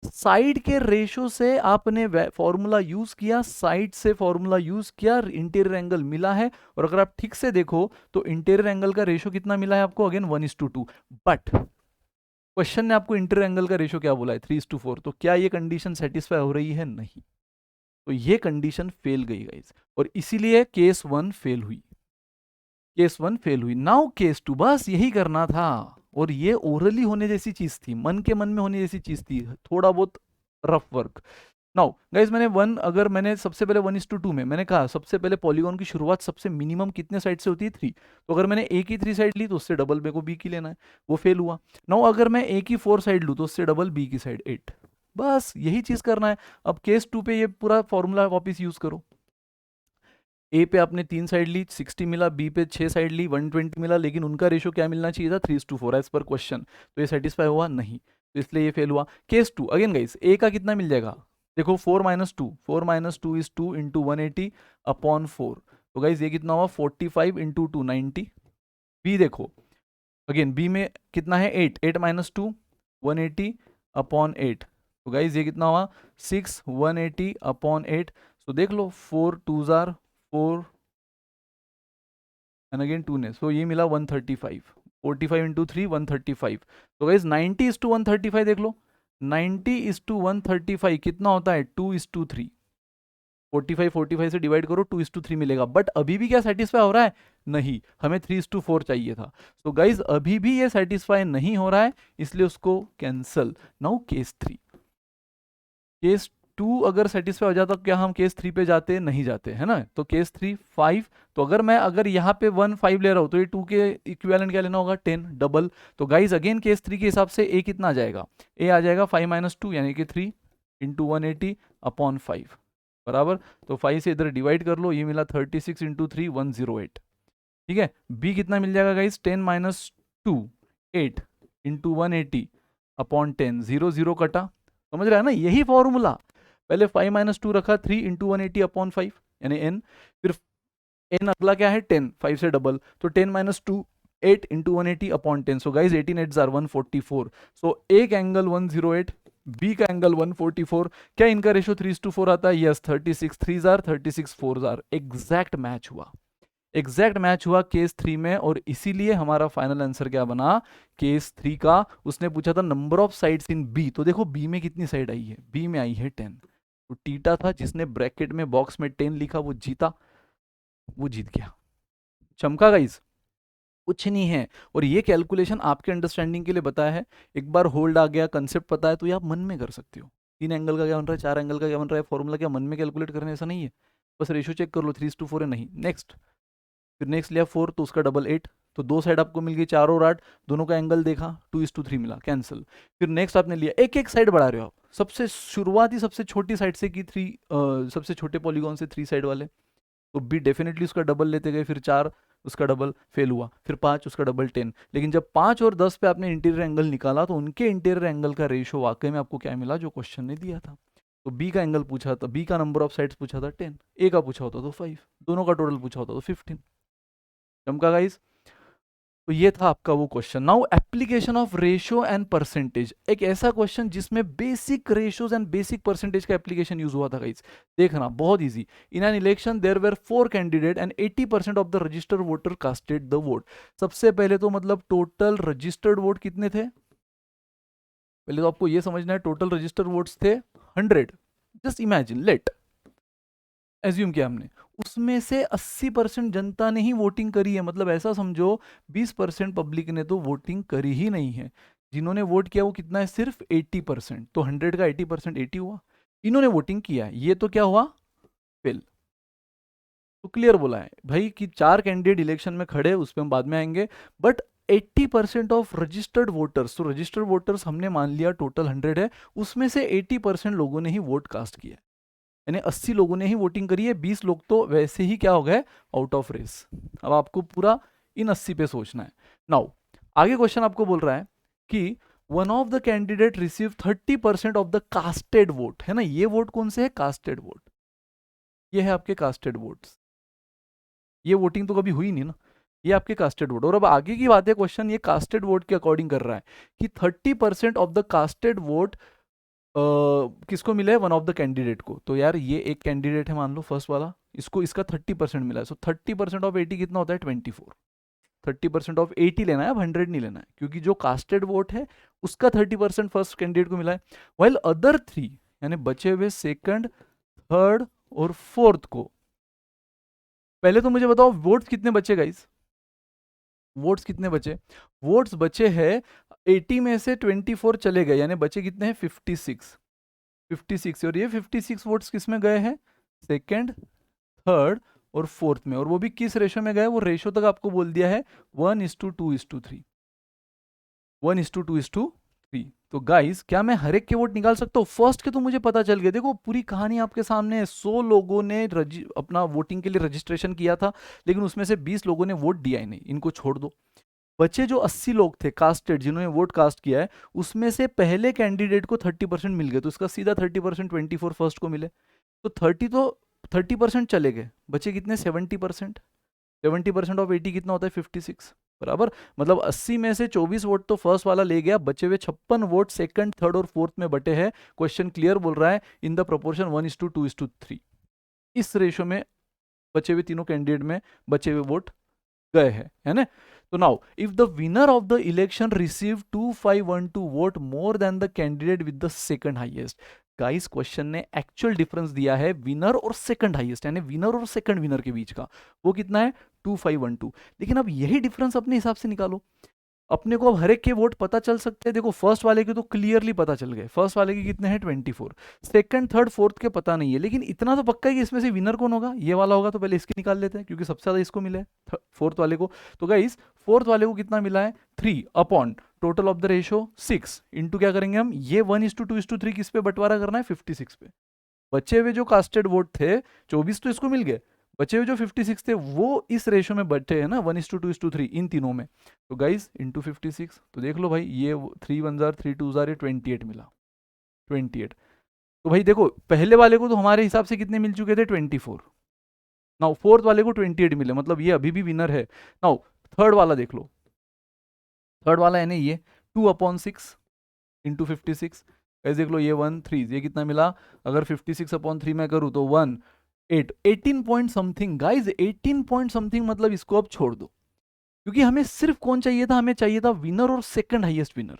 साइड के रेशो से आपने फॉर्मूला यूज किया, साइड से फॉर्मूला यूज किया, इंटीरियर एंगल मिला है। और अगर आप ठीक से देखो तो इंटीरियर एंगल का रेशो कितना मिला है आपको, अगेन 1:2। बट क्वेश्चन ने आपको इंटीरियर एंगल का रेशो क्या बोला है, 3:4। तो क्या ये कंडीशन सेटिस्फाई हो रही है, नहीं, तो ये कंडीशन फेल गई गाइस, और इसीलिए केस 1 फेल हुई। केस 1 फेल हुई। नाउ केस 2, बस यही करना था। और ये ओरली होने जैसी चीज थी, मन के मन में होने जैसी चीज थी, थोड़ा बहुत रफ वर्क। नाउ गाइज मैंने अगर मैंने सबसे पहले 1:2 में मैंने कहा सबसे पहले पॉलीगॉन की शुरुआत सबसे मिनिमम कितने साइड से होती है, 3। तो अगर मैंने ए की 3 साइड ली तो उससे डबल मेरे को बी की लेना है, वो फेल हुआ। नाउ अगर मैं ए की 4 साइड लूँ तो उससे डबल बी की साइड 8। बस यही चीज करना है। अब केस 2 पे ये पूरा फॉर्मूला वापिस यूज करो। ए पे आपने 3 साइड ली 60 मिला, बी पे 6 साइड ली 120 मिला, लेकिन उनका रेशो क्या मिलना चाहिए था, 3:4 एज पर क्वेश्चन। तो ये सेटिस्फाई हुआ नहीं, तो इसलिए ये फेल हुआ। केस 2 अगेन गाइस, ए का कितना मिल जाएगा, देखो 4 - 2 इज 2 इंटू 180 अपॉन 4। तो गाइस ये कितना हुआ 45 इंटू 2 90। बी देखो अगेन, बी में कितना है 8, 8 - 2 180 अपॉन 8। तो गाइज ये कितना हुआ 6 180 अपॉन 8। तो देख लो 4 2 जार 4 एंड अगेन 2 ने, सो ये मिला 135। 45 इंटू 3 135। तो गाइज 90:135 देख लो, 90:135 कितना होता है 2:3। 45 से डिवाइड करो 2:3 मिलेगा। बट अभी भी क्या सेटिस्फाई हो रहा है, नहीं, हमें 3:4 चाहिए था। तो गाइज अभी भी ये सेटिस्फाई नहीं हो रहा है, इसलिए उसको कैंसल। नाउ केस 3, केस 2 अगर सेटिस्फाई हो जाता तो क्या हम केस 3 पे जाते, नहीं जाते, है ना। तो केस 3 5। तो अगर यहाँ पे 1 5 ले रहा हूँ तो ये 2 के इक्विवेलेंट क्या लेना होगा 10 डबल। तो गाइज अगेन केस 3 के हिसाब से ए कितना आ जाएगा, ए आ जाएगा 5 - 2 यानी कि 3 इंटू 180 अपॉन 5 बराबर। तो 5 से इधर डिवाइड कर लो, ये मिला 36 इंटू 3 108। ठीक है, बी कितना मिल जाएगा गाइज 10 - 2 8 इंटू 180 अपॉन 10, 0 0 कटा, समझ रहा है ना, यही फॉर्मूला। पहले 5 - 2 रखा 3 इंटू 180 अपॉन 5 यानी एन, फिर एन अगला क्या है 10, 5 से डबल, तो 10 - 2 8 into 180 upon 10। So guys 18 8 jar 144। सो एक एंगल 108, बी का एंगल 144। क्या इनका रेशो 3:4 आता है, yes 36 3 jar 36 4 jar, exact match हुआ, एग्जैक्ट मैच हुआ केस 3 में। और इसीलिए हमारा फाइनल आंसर क्या बना केस 3 का। उसने पूछा था number of sides in B, तो देखो बी में कितनी साइड आई है, बी में आई है 10। तो टीटा था जिसने ब्रैकेट में बॉक्स में 10 लिखा, वो जीता, वो जीत गया। चमका गाइस, कुछ नहीं है। और ये कैलकुलेशन आपके अंडरस्टैंडिंग के लिए बताया है। एक बार होल्ड आ गया, कंसेप्ट पता है, तो ये आप मन में कर सकते हो। 3 एंगल का क्या बन रहा है, 4 एंगल का क्या बन रहा है, फॉर्मूला क्या मन में कैलकुलेट करने, ऐसा नहीं है। बस रेशियो चेक कर लो 3:4 है, नहीं, नेक्स्ट। फिर नेक्स्ट लिया 4 तो उसका डबल 8, तो 2 साइड आपको मिल गई 4 और 8, दोनों का एंगल देखा 2:3 मिला, कैंसिल। फिर नेक्स्ट आपने लिया, एक एक साइड बढ़ा रहे हो आप, सबसे शुरुआती सबसे छोटी साइड से की 3, सबसे छोटे पॉलीगॉन से 3 साइड वाले, तो बी डेफिनेटली उसका डबल लेते गए। फिर 4 उसका डबल फेल हुआ, फिर 5 उसका डबल 10। लेकिन जब 5 और 10 पे आपने इंटीरियर एंगल निकाला तो उनके इंटीरियर एंगल का रेशो वाकई में आपको क्या मिला, जो क्वेश्चन ने दिया था। तो बी का एंगल पूछा था, बी का नंबर ऑफ साइड्स पूछा था 10, ए का पूछा होता तो 5, दोनों का टोटल पूछा होता तो 15। चमका गाइस। तो ये था आपका वो question. Now application of ratio and percentage, एक ऐसा क्वेश्चन जिसमें basic ratios and basic percentage का एप्लीकेशन यूज हुआ था गाइस। देखना बहुत easy. In an election there were 4 candidate and 80% of the registered voter casted the vote. सबसे पहले तो मतलब टोटल रजिस्टर्ड वोट कितने थे, पहले तो आपको ये समझना है, टोटल रजिस्टर्ड वोट्स थे 100। जस्ट इमेजिन, लेट एज्यूम किया हमने, उसमें से 80% जनता ने ही वोटिंग करी है। मतलब ऐसा समझो 20% पब्लिक ने तो वोटिंग करी ही नहीं है। जिन्होंने वोट किया वो कितना है, सिर्फ 80%। तो 100 का 80% 80 हुआ। इन्होंने वोटिंग किया है, ये तो क्या हुआ, फेल। तो क्लियर बोला है भाई कि 4 कैंडिडेट इलेक्शन में खड़े, उस पर हम बाद में आएंगे, बट 80% ऑफ रजिस्टर्ड वोटर्स, तो रजिस्टर्ड वोटर्स हमने मान लिया टोटल 100 है, उसमें से 80% लोगों ने ही वोट कास्ट किया, यानी 80 लोगों ने ही वोटिंग करी है, 20 लोग तो वैसे ही क्या हो गए, आउट ऑफ रेस। अब आपको पूरा इन 80 पे सोचना है। नाउ आगे क्वेश्चन आपको बोल रहा है कि one of the candidate receive 30% of the casted vote, है ना, ये वोट कौन से है, कास्टेड वोट, ये है आपके कास्टेड वोट्स। ये वोटिंग तो कभी हुई नहीं ना, ये आपके कास्टेड वोट। और अब आगे की बात है, क्वेश्चन ये कास्टेड वोट के अकॉर्डिंग कर रहा है कि 30% ऑफ द कास्टेड वोट किसको मिला है, वन ऑफ द कैंडिडेट को। तो यार ये एक कैंडिडेट है मान लो फर्स्ट वाला, इसको इसका 30% मिला है। सो 30% ऑफ 80 कितना होता है 24। 30% ऑफ 80 लेना है, अब 100 नहीं लेना है, क्योंकि जो कास्टेड वोट है उसका 30% फर्स्ट कैंडिडेट को मिला है। वाइल अदर 3 यानी बचे हुए सेकंड, थर्ड और फोर्थ को, पहले तो मुझे बताओ वोट कितने बचे गाइस, वोट्स कितने बचे? वोट्स बचे हैं 80 में से 24 चले गए, यानी बचे कितने हैं? 56। 56, और ये 56 वोट्स किस में गए हैं? सेकंड, थर्ड और फोर्थ में। और वो भी किस रेशो में गए? वो रेशो तक आपको बोल दिया है 1:2:3। 1:2:3। तो गाइस क्या मैं हर एक के वोट निकाल सकता हूँ? फर्स्ट के तो मुझे पता चल गया, देखो पूरी कहानी आपके सामने है। 100 लोगों ने अपना वोटिंग के लिए रजिस्ट्रेशन किया था, लेकिन उसमें से 20 लोगों ने वोट दिया ही नहीं, इनको छोड़ दो। बचे जो 80 लोग थे कास्टेड, जिन्होंने वोट कास्ट किया है, उसमें से पहले कैंडिडेट को 30% मिल गए, तो इसका सीधा 30% 24 फर्स्ट को मिले, तो 30% चले गए, बचे कितने? 70%। 70% ऑफ 80 कितना होता है? 56, बराबर। मतलब 80 में से 24 वोट तो फर्स्ट वाला ले गया, बचे हुए 56 वोट सेकंड, थर्ड और फोर्थ में बटे हैं। क्वेश्चन क्लियर बोल रहा है इन द प्रोपोर्शन 1:2:3। इस रेशो में बचे हुए तीनों कैंडिडेट में बचे हुए वोट गए हैं, है ना? तो now if the winner of the election receive 2512 vote more than the candidate with the second highest. Guys question ने एक्चुअल डिफरेंस दिया है विनर और सेकंड हाईएस्ट, यानी विनर और सेकंड विनर के बीच का, वो कितना है? 2512। लेकिन अब यही डिफरेंस अपने हिसाब से निकालो। अपने को अब हर एक के वोट पता चल सकते हैं। देखो फर्स्ट वाले के तो क्लियरली पता चल गए, फर्स्ट वाले के कितने हैं? 24। सेकंड, थर्ड, फोर्थ के पता नहीं है, लेकिन इतना तो पक्का है कि इसमें से विनर कौन होगा? ये वाला होगा, तो पहले इसके निकाल लेते हैं, क्योंकि सबसे ज्यादा इसको मिला है फोर्थ वाले को। तो गाइस फोर्थ वाले को कितना मिला है? 3 upon total of the ratio 6 into क्या करेंगे हम? ये 1:2:3 किस पे बंटवारा करना है? 56 पे। बचे हुए जो कास्टेड वोट थे 24 तो इसको मिल गए, बचे हुए जो 56 थे वो इस रेशो में बटे हैं ना, 1:2:3 इन तीनों में। तो गाइस इंटू 56, तो देख लो भाई, ये 3 1 जार 3 2 जार 28 मिला, 28। तो भाई देखो पहले वाले को तो हमारे हिसाब से कितने मिल चुके थे? 24। नाउ फोर्थ वाले को 28 मिले, मतलब ये अभी भी विनर है। नाउ थर्ड वाला देख लो, थर्ड वाला है ना ये 2/6 इंटू 56। ऐसे देख लो ये 1 3, ये कितना मिला? अगर 56/3 में करूँ तो 18 point something. Guys 18 point something, मतलब इसको अब छोड़ दो, क्योंकि हमें सिर्फ कौन चाहिए था? हमें चाहिए था विनर और सेकंड हाईएस्ट विनर,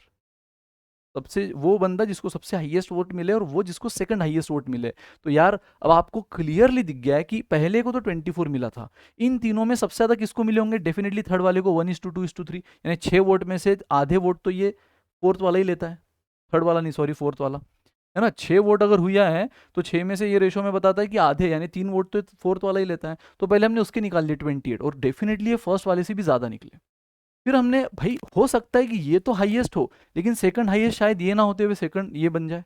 सबसे वो बंदा जिसको सबसे हाईएस्ट वोट मिले और वो जिसको सेकंड हाईएस्ट वोट मिले। तो यार अब आपको क्लियरली दिख गया है कि पहले को तो 24 मिला था, इन तीनों में सबसे ज्यादा किसको मिले होंगे? डेफिनेटली थर्ड वाले को, 1:2:3, यानी 6 वोट में से आधे वोट तो ये फोर्थ वाला ही लेता है, थर्ड वाला नहीं, सॉरी फोर्थ वाला, है ना? 6 वोट अगर हुआ है तो 6 में से ये रेशो में बताता है कि आधे, यानी 3 वोट तो फोर्थ वाला ही लेता है। तो पहले हमने उसके निकाल लिए 28, और डेफिनेटली ये फर्स्ट वाले से भी ज्यादा निकले। फिर हमने भाई हो सकता है कि ये तो हाईएस्ट हो, लेकिन सेकंड हाईएस्ट शायद ये ना होते हुए सेकंड ये बन जाए,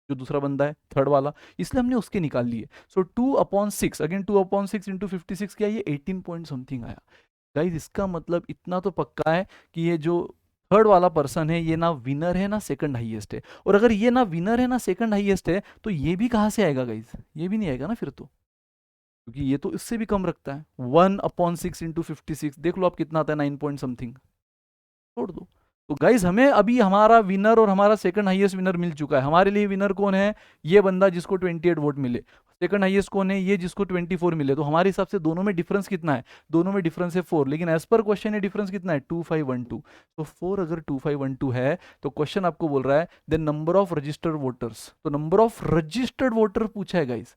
जो दूसरा बंदा है थर्ड वाला, इसलिए हमने उसके निकाल लिए। सो 2/6, अगेन 2/6 इंटू 56 किया, ये 18 पॉइंट समथिंग आया। गाइज इसका मतलब इतना तो पक्का है कि ये जो थर्ड वाला पर्सन है ये ना विनर है ना सेकंड हाईएस्ट है। और अगर ये ना विनर है ना सेकंड हाईएस्ट है तो ये भी कहाँ से आएगा गाइज? ये भी नहीं आएगा ना फिर तो, क्योंकि ये तो इससे भी कम रखता है। 1/6 इंटू 56 देख लो आप कितना आता है, 9 पॉइंट समथिंग, छोड़ दो। तो गाइज हमें अभी हमारा विनर और हमारा सेकंड हाईएस्ट विनर मिल चुका है। हमारे लिए विनर कौन है? ये बंदा जिसको 28 वोट मिले। सेकंड हाईएस्ट कौन है? ये जिसको 24 मिले। तो हमारे हिसाब से दोनों में डिफरेंस कितना है? दोनों में डिफरेंस है 4, लेकिन एज पर क्वेश्चन ये डिफरेंस कितना है? 2512। तो 4 अगर 2512 है तो क्वेश्चन आपको बोल रहा है the number of registered voters. तो नंबर ऑफ रजिस्टर्ड वोटर पूछा है गाइज,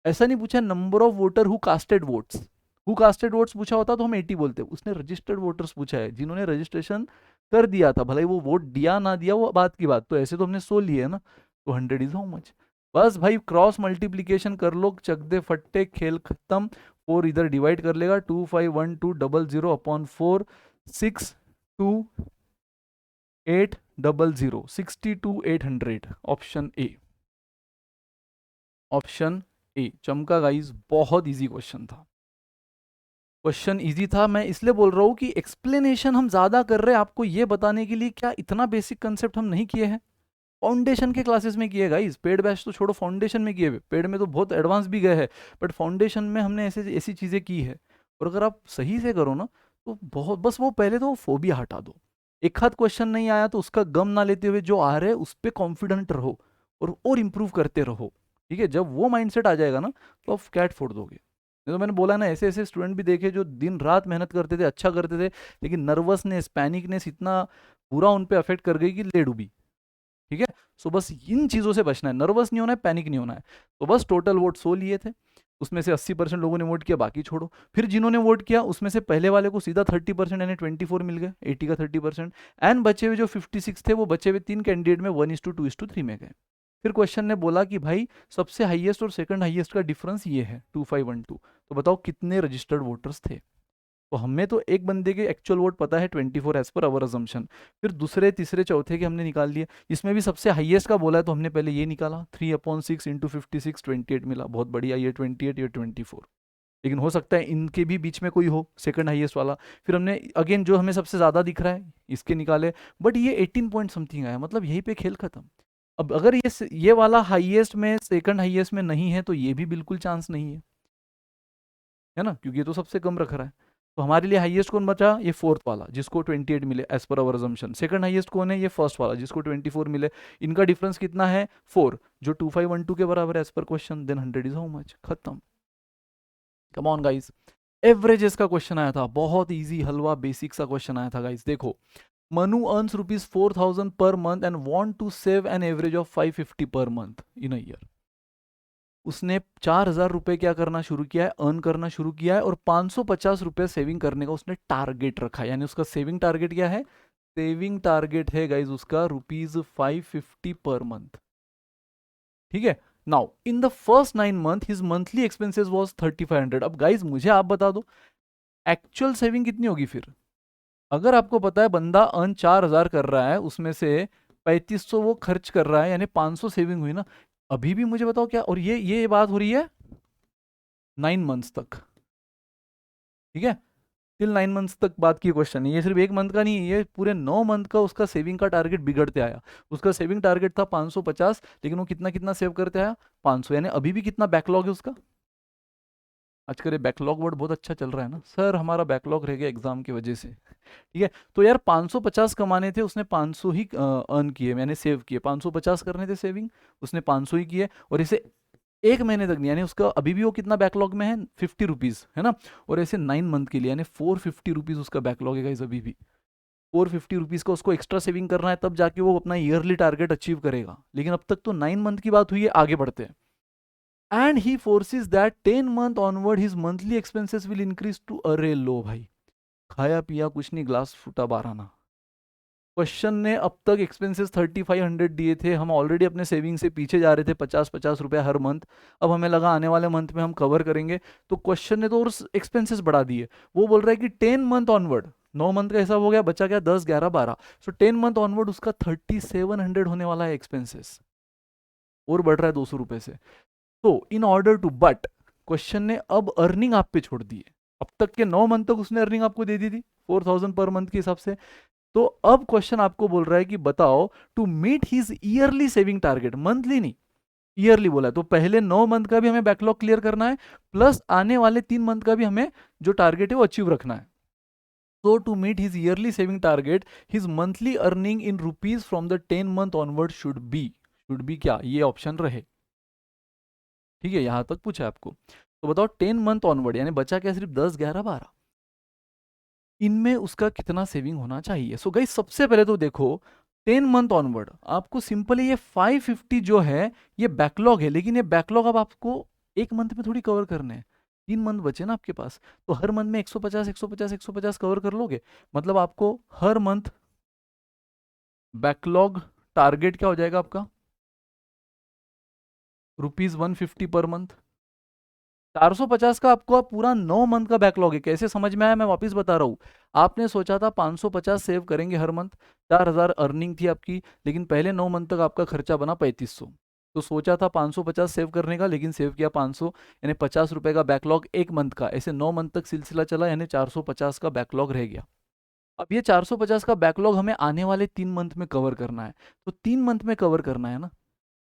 ऐसा नहीं पूछा number of voter who casted votes. Who casted votes पूछा होता तो हम 80 बोलते, उसने रजिस्टर्ड वोटर्स पूछा है, जिन्होंने रजिस्ट्रेशन कर दिया था, भले ही वो वोट दिया ना दिया वो बात की बात, तो ऐसे तो हमने 100 लिए है ना। तो 100 इज हाउ मच? बस भाई क्रॉस मल्टीप्लीकेशन कर लो, चक दे फट्टे, खेल खत्म। 4 इधर डिवाइड कर लेगा, 251200/4, 62800, 62,800। ऑप्शन ए, ऑप्शन ए चमका गाइस, बहुत इजी क्वेश्चन था। क्वेश्चन इजी था, मैं इसलिए बोल रहा हूं कि एक्सप्लेनेशन हम ज्यादा कर रहे हैं आपको ये बताने के लिए, क्या इतना बेसिक कंसेप्ट हम नहीं किए हैं? फाउंडेशन के क्लासेस में किए गाइस, पेड बैच तो छोड़ो, फाउंडेशन में किए हुए। पेड में तो बहुत एडवांस भी गए हैं, बट फाउंडेशन में हमने ऐसे ऐसी चीजें की है। और अगर आप सही से करो ना तो बहुत, बस वो पहले तो वो फोबिया हटा दो। एक हाथ क्वेश्चन नहीं आया तो उसका गम ना लेते हुए जो आ रहे हैं उस पर कॉन्फिडेंट रहो और इंप्रूव करते रहो। ठीक है, जब वो माइंडसेट आ जाएगा ना तो आप कैट फोड़ दोगे। नहीं तो मैंने बोला ना, ऐसे ऐसे स्टूडेंट भी देखे जो दिन रात मेहनत करते थे, अच्छा करते थे, लेकिन नर्वसनेस, पैनिकनेस इतना बुरा उन पे अफेक्ट कर गई कि ले डूबी। ठीक है, सो बस इन चीजों से बचना है, नर्वस नहीं होना है, पैनिक नहीं होना है। तो बस टोटल वोट 100 लिए थे। उसमें से 80% लोगों ने वोट किया, बाकी छोड़ो। फिर जिन्होंने वोट किया उसमें से पहले वाले को सीधा 30% यानी 24 मिल गए, 80 का 30%। एंड बचे हुए जो 56 थे वो बचे हुए 3 कैंडिडेट में 1:2:3 में गए। फिर क्वेश्चन ने बोला कि भाई सबसे हाईएस्ट और सेकंड हाईएस्ट का डिफरेंस ये है 2512, तो बताओ कितने रजिस्टर्ड वोटर्स थे। तो हमें तो एक बंदे के एक्चुअल वोट पता है 24 एज पर अवर अजम्पशन। फिर दूसरे तीसरे चौथे के हमने निकाल लिए, इसमें भी सबसे हाईएस्ट का बोला है तो हमने पहले ये निकाला, 3/6 इंटू 56 28 मिला, बहुत बढ़िया, ये 28 ये 24। लेकिन हो सकता है इनके भी बीच में कोई हो सेकंड हाईएस्ट वाला। फिर हमने अगेन जो हमें सबसे ज़्यादा दिख रहा है इसके निकाले, बट ये 18 पॉइंट समथिंग आया, मतलब यहीं पे खेल खत्म। अब अगर ये वाला हाईएस्ट में सेकंड हाईएस्ट में नहीं है तो ये भी बिल्कुल चांस नहीं है ना, क्योंकि ये तो सबसे कम रख रहा है। तो हमारे लिए हाईएस्ट कौन बचा, ये फोर्थ वाला जिसको 28 मिले एज पर अवर अजम्पशन। सेकंड हाईएस्ट कौन है, ये फर्स्ट वाला जिसको 24 मिले। इनका डिफरेंस कितना है 4, जो 2512 के बराबर है as per question. Then 100 is how much, खत्म। कम ऑन गाइस, एवरेजेस का क्वेश्चन आया था, बहुत इजी हलवा बेसिक सा क्वेश्चन आया था गाइस। देखो, Manu earns ₹4,000 per month and want to save an average of 550 per month in a year. उसने 4,000 रुपए क्या करना शुरू किया है, अर्न करना शुरू किया है, और 550 रुपए सेविंग करने का उसने टारगेट रखा है। यानी उसका सेविंग टारगेट क्या है, सेविंग टारगेट है गाइज उसका ₹550 पर मंथ। ठीक है, now in the first 9 month his monthly expenses was 3,500। अब गाइज मुझे आप बता दो एक्चुअल सेविंग कितनी होगी फिर। अगर आपको पता है बंदा अर्न 4,000 कर रहा है, उसमें से 3,500 वो खर्च कर रहा है, यानी 500 सेविंग हुई ना। अभी भी मुझे बताओ क्या, और ये बात हो रही है 9 मंथ्स तक, ठीक है, टिल 9 मंथ्स तक बात की क्वेश्चन है। ये सिर्फ एक मंथ का नहीं है, ये पूरे 9 मंथ का उसका सेविंग का टारगेट बिगड़ते आया। उसका सेविंग टारगेट था 550, लेकिन वो कितना कितना सेव करते आया 500, यानी अभी भी कितना बैकलॉग है उसका। आजकल ये बैकलॉग वर्ड बहुत अच्छा चल रहा है ना, सर हमारा बैकलॉग रह गया एग्जाम की वजह से। ठीक है, तो यार 550 कमाने थे, उसने 500 ही अर्न किए, मैंने सेव किए। 550 करने थे सेविंग, उसने 500 ही किए, और इसे एक महीने तक नहीं, यानी उसका अभी भी वो कितना बैकलॉग में है 50 रुपीज़, है ना। और ऐसे 9 मंथ के लिए यानी 450 रुपीज़ उसका बैकलॉग है गाइस अभी भी। 450 रुपीज़ का उसको एक्स्ट्रा सेविंग करना है, तब जाके वो अपना ईयरली टारगेट अचीव करेगा। लेकिन अब तक तो 9 मंथ की बात हुई है, आगे बढ़ते हैं। And he forces that 10 month onward his monthly expenses will increase to, अरे लो भाई, खाया पिया कुछ नहीं, ग्लास फूटा 12 ना। क्वेश्चन ने अब तक एक्सपेंसेस 3,500 दिए थे, हम ऑलरेडी अपने सेविंग से पीछे जा रहे थे 50-50 रुपए हर मंथ। अब हमें लगा आने वाले मंथ में हम कवर करेंगे, तो क्वेश्चन ने तो और एक्सपेंसेस बढ़ा दिए। वो बोल रहा है कि 10 मंथ ऑनवर्ड, 9 मंथ का हिसाब हो गया, बचा गया 10 11 12, सो 10 मंथ ऑनवर्ड उसका 3,700 होने वाला है एक्सपेंसेस, और बढ़ रहा है 200 रुपए से। तो in order to, but question ने अब अर्निंग आप पे छोड़ दी है। अब तक के 9 मंथ तक उसने अर्निंग आपको दे दी थी 4,000 पर मंथ के हिसाब से। तो अब क्वेश्चन आपको बोल रहा है कि बताओ to meet his yearly saving target, monthly नहीं ईयरली बोला है, तो पहले 9 मंथ का भी हमें बैकलॉग क्लियर करना है, प्लस आने वाले 3 मंथ का भी हमें जो टारगेट है वो अचीव रखना है। तो to meet his yearly saving target his monthly earning in rupees from the 10 month onward should be क्या, ये ऑप्शन रहे। ठीक है, यहां तक पूछा आपको, तो बताओ 10 मंथ ऑनवर्ड यानी बचा क्या, सिर्फ 10 11 12, इनमें उसका कितना सेविंग होना चाहिए। सो गाइस सबसे पहले तो देखो 10 मंथ ऑनवर्ड आपको सिंपली ये 550 जो है ये बैकलॉग है, लेकिन ये बैकलॉग अब आपको एक मंथ में थोड़ी कवर करने हैं, 3 मंथ बचे ना आपके पास, तो हर मंथ में 150 150 150 कवर कर लोगे, मतलब आपको हर मंथ बैकलॉग टारगेट क्या हो जाएगा आपका ₹150 पर मंथ। 450 का आपको पूरा 9 मंथ का बैकलॉग है। कैसे समझ में आया, मैं वापस बता रहा हूँ। आपने सोचा था 550 सेव करेंगे हर मंथ, 4,000 अर्निंग थी आपकी, लेकिन पहले 9 मंथ तक आपका खर्चा बना 3,500। तो सोचा था 550 सेव करने का, लेकिन सेव किया 500, यानी 50 रुपए का बैकलॉग एक मंथ का। ऐसे 9 मंथ तक सिलसिला चला, यानी 450 का बैकलॉग रह गया। अब ये 450 का बैकलॉग हमें आने वाले 3 मंथ में कवर करना है, तो 3 मंथ में कवर करना है ना,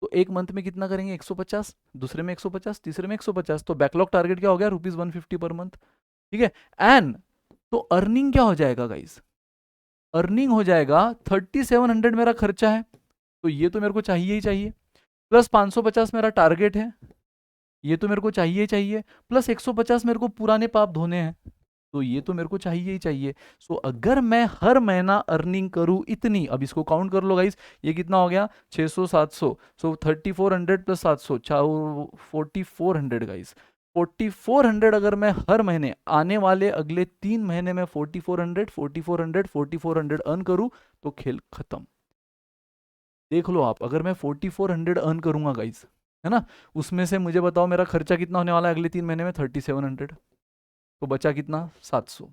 तो एक मंथ में कितना करेंगे 150, दूसरे में 150, तीसरे में 150, तो बैकलॉग टारगेट क्या हो गया ₹150 पर मंथ। ठीक है, एंड तो अर्निंग क्या हो जाएगा गाइस, अर्निंग हो जाएगा 3,700 मेरा खर्चा है, तो ये तो मेरे को चाहिए ही चाहिए, प्लस 550 मेरा टारगेट है, ये तो मेरे को चाहिए ही चाहिए, प्लस 150 मेरे को पुराने पाप धोने हैं, तो ये तो मेरे को चाहिए ही चाहिए। सो अगर मैं हर महीना अर्निंग करूं इतनी, अब इसको काउंट कर लो गाइस, ये कितना हो गया 600 700, सो 3,400 प्लस 700 4400 गाइस, 4400 अगर मैं हर महीने आने वाले अगले 3 महीने में 4400 अर्न करूं तो खेल खत्म। देख लो आप, अगर मैं 4400 अर्न करूंगा गाइस, है ना, उसमें से मुझे बताओ मेरा खर्चा कितना होने वाला है अगले 3 महीने में, 3700, तो बचा कितना, 700।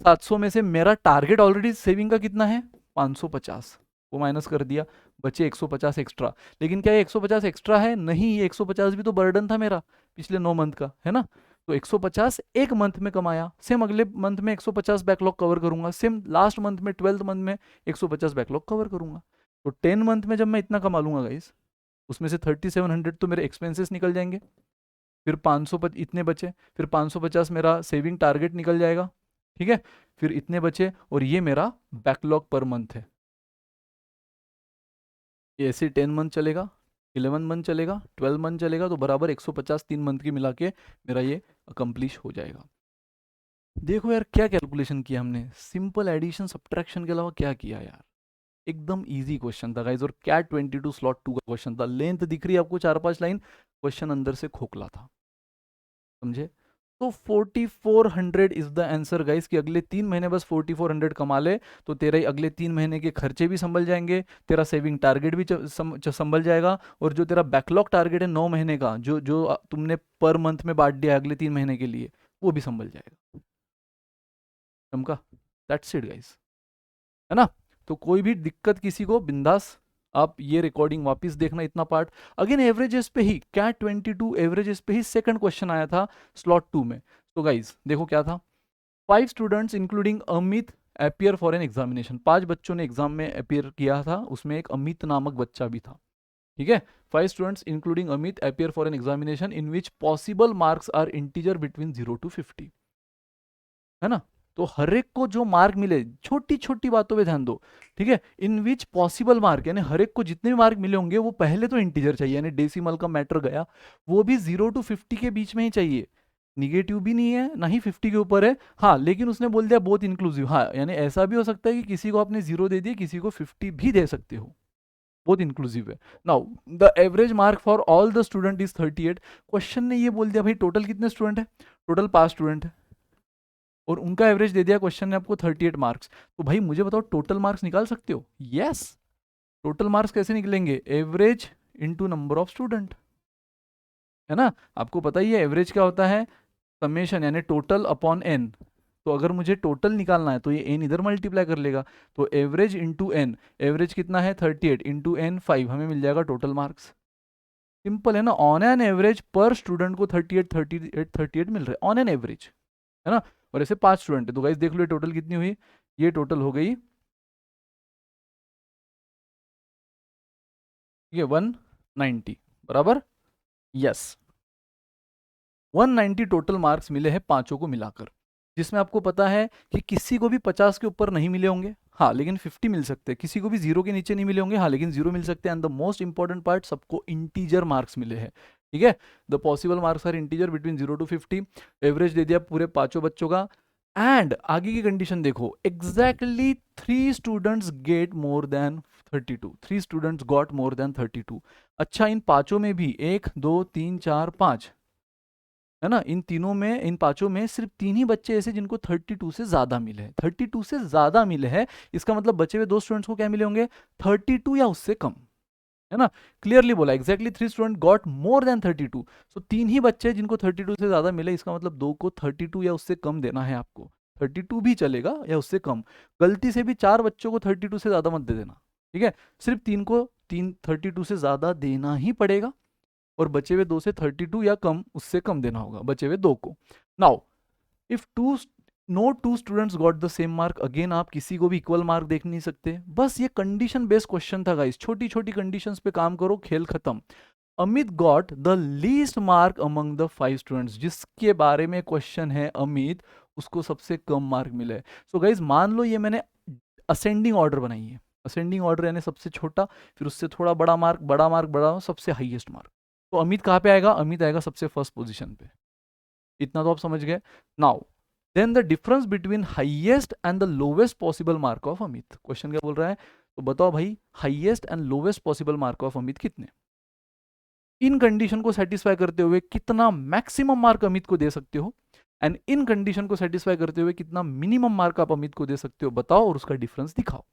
700 में से मेरा टारगेट ऑलरेडी सेविंग का कितना है, 550, वो माइनस कर दिया, बचे 150 एक्स्ट्रा। लेकिन क्या ये 150 एक्स्ट्रा है, नहीं, ये 150 भी तो बर्डन था मेरा पिछले 9 मंथ का, है ना। तो 150 एक मंथ में कमाया, सेम अगले मंथ में 150 बैकलॉग कवर करूंगा, सेम लास्ट मंथ में 12th मंथ में 150 बैकलॉग कवर करूंगा। तो 10 मंथ में जब मैं इतना कमा लूंगा गाइस, उसमें से 3700 तो मेरे एक्सपेंसेस निकल जाएंगे, फिर 500 इतने बचे, फिर 550 मेरा सेविंग टारगेट निकल जाएगा, ठीक है, फिर इतने बचे, और ये मेरा बैकलॉग पर मंथ है। ये ऐसे 10 मंथ चलेगा, 11 मंथ चलेगा, 12 मंथ चलेगा, तो बराबर 150 3 मंथ की मिला के मेरा ये अकम्प्लिश हो जाएगा। देखो यार क्या कैलकुलेशन किया हमने, सिंपल एडिशन सब्ट्रैक्शन के अलावा क्या किया यार, एकदम इजी क्वेश्चन था गाइज, और कैट 22 स्लॉट 2 का क्वेश्चन था। लेंथ दिख रही है आपको 4-5 लाइन, क्वेश्चन अंदर से खोखला था, समझे। तो 4400 इज द आंसर गाइस, कि अगले 3 महीने बस 4400 कमा ले तो तेरे अगले 3 महीने के खर्चे भी संभल जाएंगे, तेरा सेविंग टारगेट भी संभल जाएगा, और जो तेरा बैकलॉग टारगेट है 9 महीने का, जो जो तुमने पर मंथ में बांट दिया अगले 3 महीने के लिए, वो भी संभल जाएगा। समझा, दैट्स इट गाइस, है ना। तो कोई भी दिक्कत किसी को, बिंदास आप ये रिकॉर्डिंग वापस देखना, इतना पार्ट। अगेन एवरेजेस पे ही, कैट 22 एवरेजेस पे ही सेकंड क्वेश्चन आया था स्लॉट 2 में। तो गाइज देखो क्या था, 5 students including Amit appear for an examination, 5 बच्चों ने एग्जाम में अपियर किया था, उसमें एक अमित नामक बच्चा भी था, ठीक है। 5 students including Amit appear for an examination in which possible marks are integer between 0 to 50, है ना। तो हर एक को जो मार्क मिले, छोटी छोटी बातों पे ध्यान दो, ठीक है। इन विच पॉसिबल मार्क, यानी हर एक को जितने भी मार्क मिले होंगे वो पहले तो इंटीजर चाहिए, यानी डेसिमल का मैटर गया, वो भी 0 to 50 के बीच में ही चाहिए, निगेटिव भी नहीं है ना ही 50 के ऊपर है। हाँ, लेकिन उसने बोल दिया बोथ इंक्लूसिव, हाँ, यानी ऐसा भी हो सकता है कि किसी को आपने 0 दे दिया, किसी को 50 भी दे सकते हो, बोथ इंक्लूसिव है। Now the average mark for all the student is 38। Question ने ये बोल दिया भाई टोटल कितने स्टूडेंट है, टोटल 5 स्टूडेंट है, और उनका एवरेज दे दिया क्वेश्चन ने आपको 38 मार्क्स। तो भाई मुझे बताओ टोटल मार्क्स निकाल सकते हो, यस। टोटल मार्क्स कैसे निकलेंगे, average into number of student, है ना। आपको पता ही है एवरेज क्या होता है, समेशन, यानी टोटल अपॉन एन। तो अगर मुझे टोटल निकालना है तो ये एन इधर मल्टीप्लाई कर लेगा, तो एवरेज इंटू एन, एवरेज कितना है 38 इंटू एन 5, हमें मिल जाएगा टोटल मार्क्स। सिंपल है ना, ऑन एन एवरेज पर स्टूडेंट को 38 मिल रहा है ऑन एन एवरेज, है ना। और ऐसे 5 स्टूडेंट है, तो गाइस देख लो ये टोटल कितनी हुई, ये टोटल हो गई, ये 190 बराबर, यस, 190 टोटल मार्क्स मिले हैं पांचों को मिलाकर, जिसमें आपको पता है कि किसी को भी 50 के ऊपर नहीं मिले होंगे, हाँ, लेकिन 50 मिल सकते हैं, किसी को भी 0 के नीचे नहीं मिले होंगे, हाँ, लेकिन 0 मिल सकते हैं, and the most important part, सबको इंटीजर मार्क्स मिले हैं, ठीक है। The possible marks are integer between 0 to 50, average दे दिया पूरे पांचों बच्चों का, एंड आगे की कंडीशन देखो, exactly 3 students get more than 32, 3 students got more than 32। अच्छा, इन पांचों में भी 1 2 3 4 5, है ना, इन तीनों में, इन पांचों में सिर्फ 3 ही बच्चे ऐसे जिनको 32 से ज्यादा मिले हैं, 32 से ज्यादा मिले हैं, इसका मतलब बचे हुए 2 स्टूडेंट्स को क्या मिले होंगे, 32 या उससे कम, है ना। क्लियरली बोला, exactly 3 student got more than 32, सो 3 ही बच्चे जिनको 32 से ज्यादा मिले, इसका मतलब 2 को 32 या उससे कम देना है आपको, 32 भी चलेगा या उससे कम, गलती से भी 4 बच्चों को 32 से ज्यादा मत दे देना, ठीक है, सिर्फ 3 को 32 से ज्यादा देना ही पड़ेगा, और बचे हुए 2 से 32 या कम, उससे कम देना होगा बचे हुए 2 को। Now if no 2 students got the same mark, again आप किसी को भी इक्वल मार्क देख नहीं सकते, बस ये कंडीशन बेस्ड क्वेश्चन था गाइस, छोटी छोटी कंडीशंस पे काम करो, खेल खत्म। Amit got the least mark among the 5 students, जिसके बारे में क्वेश्चन है अमित, उसको सबसे कम मार्क मिले। सो गाइस मान लो ये मैंने असेंडिंग ऑर्डर बनाई है, असेंडिंग ऑर्डर यानी सबसे छोटा, फिर उससे थोड़ा बड़ा मार्क, बड़ा मार्क, बड़ा, सबसे हाईएस्ट मार्क। तो अमित कहाँ पे आएगा, अमित आएगा सबसे फर्स्ट पोजीशन पे, इतना तो आप समझ गए। Now then the difference between highest and the lowest possible mark of Amit, question क्या बोल रहा है, तो बताओ भाई highest and lowest possible mark of Amit कितने, इन कंडीशन को सेटिस्फाई करते हुए कितना मैक्सिमम मार्क अमित को दे सकते हो, एंड इन कंडीशन को सेटिस्फाई करते हुए कितना मिनिमम मार्क आप अमित को दे सकते हो, बताओ और उसका डिफरेंस दिखाओ।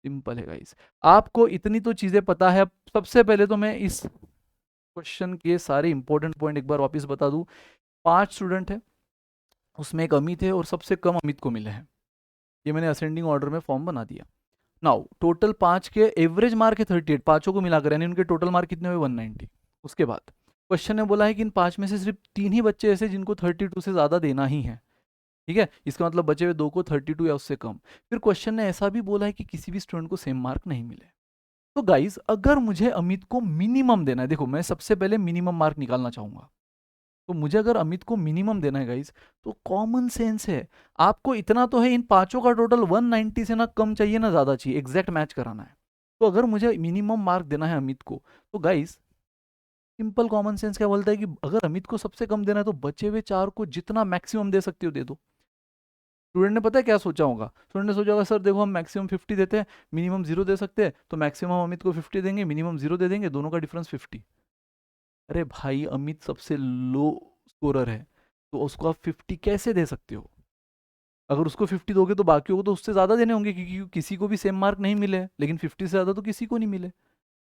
सिंपल है गाइस, आपको इतनी तो चीजें पता है। अब सबसे पहले तो मैं इस क्वेश्चन के सारे इंपॉर्टेंट पॉइंट एक बार वापस बता दूं। 5 स्टूडेंट है, उसमें एक अमित है और सबसे कम अमित को मिले हैं। ये मैंने असेंडिंग ऑर्डर में फॉर्म बना दिया। नाउ टोटल 5 के एवरेज मार्क है 38, पांचों को मिलाकर, यानी उनके टोटल मार्क कितने हुए 190। उसके बाद क्वेश्चन ने बोला है कि इन 5 में से सिर्फ 3 ही बच्चे ऐसे जिनको 32 से ज़्यादा देना ही है। ठीक है, इसका मतलब बचे हुए 2 को 32 या उससे कम। फिर क्वेश्चन ने ऐसा भी बोला है कि किसी भी स्टूडेंट को सेम मार्क नहीं मिले। तो गाइज अगर मुझे अमित को मिनिमम देना है, देखो मैं सबसे पहले मिनिमम मार्क निकालना चाहूंगा, तो मुझे अगर अमित को मिनिमम देना है गाइज, तो कॉमन सेंस है, आपको इतना तो है इन पांचों का टोटल 190 से ना कम चाहिए ना ज्यादा चाहिए, एग्जैक्ट मैच कराना है। तो अगर मुझे मिनिमम मार्क देना है अमित को, तो गाइज सिंपल कॉमन सेंस क्या बोलता है कि अगर अमित को सबसे कम देना है तो बचे हुए 4 को जितना मैक्सिमम दे सकते हो दे दो। स्टूडेंट ने पता है क्या सोचा होगा, स्टूडेंट ने सोचा होगा सर देखो हम मैक्सिमम 50 देते हैं, मिनिमम 0 दे सकते हैं, तो मैक्सिमम अमित को 50 देंगे, मिनिमम 0 दे देंगे, दोनों का डिफरेंस 50। अरे भाई अमित सबसे लो स्कोरर है, तो उसको आप 50 कैसे दे सकते हो? अगर उसको 50 दोगे तो बाकियों को तो उससे ज़्यादा देने होंगे, क्योंकि किसी को भी सेम मार्क नहीं मिले, लेकिन 50 से ज़्यादा तो किसी को नहीं मिले।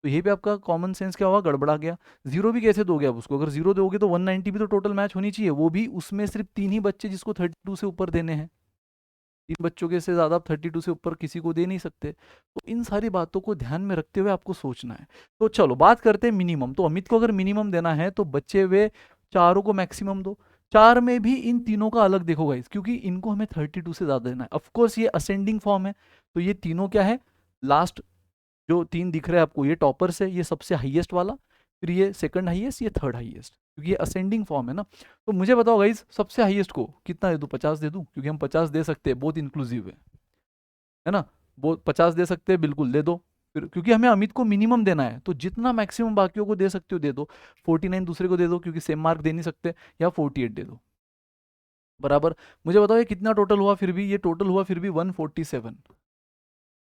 तो ये भी आपका कॉमन सेंस क्या हुआ, गड़बड़ा गया। जीरो भी कैसे दोगे आप उसको? अगर जीरो दोगे तो 190 भी तो टोटल मैच होनी चाहिए, वो भी उसमें सिर्फ 3 ही बच्चे जिसको 32 से ऊपर देने हैं। 3 बच्चों के से ज़्यादा आप 32 से ऊपर किसी को दे नहीं सकते। तो इन सारी बातों को ध्यान में रखते हुए आपको सोचना है। तो चलो बात करते हैं मिनिमम। तो अमित को अगर मिनिमम देना है तो बचे हुए चारों को मैक्सिमम दो। 4 में भी इन तीनों का अलग देखो गाइस, क्योंकि इनको हमें 32 से ज़्यादा देना है। ऑफकोर्स ये असेंडिंग फॉर्म है, तो ये तीनों क्या है, लास्ट जो 3 दिख रहे हैं आपको, ये टॉपर से, ये सबसे हाईएस्ट वाला, फिर ये सेकंड हाईएस्ट, ये थर्ड हाईएस्ट, क्योंकि ये असेंडिंग फॉर्म है ना। तो मुझे बताओ गाइज सबसे हाईएस्ट को कितना दे दूं? 50 दे दूं, क्योंकि हम 50 दे सकते हैं, बहुत इंक्लूसिव है ना। वो 50 दे सकते हैं, बिल्कुल दे दो। फिर क्योंकि हमें अमित को मिनिमम देना है, तो जितना मैक्सिमम बाकियों को दे सकते हो दे दो। 49 दूसरे को दे दो, क्योंकि सेम मार्क दे नहीं सकते, या 48 दे दो बराबर। मुझे बताओ ये कितना टोटल हुआ? फिर भी ये टोटल हुआ फिर भी 147।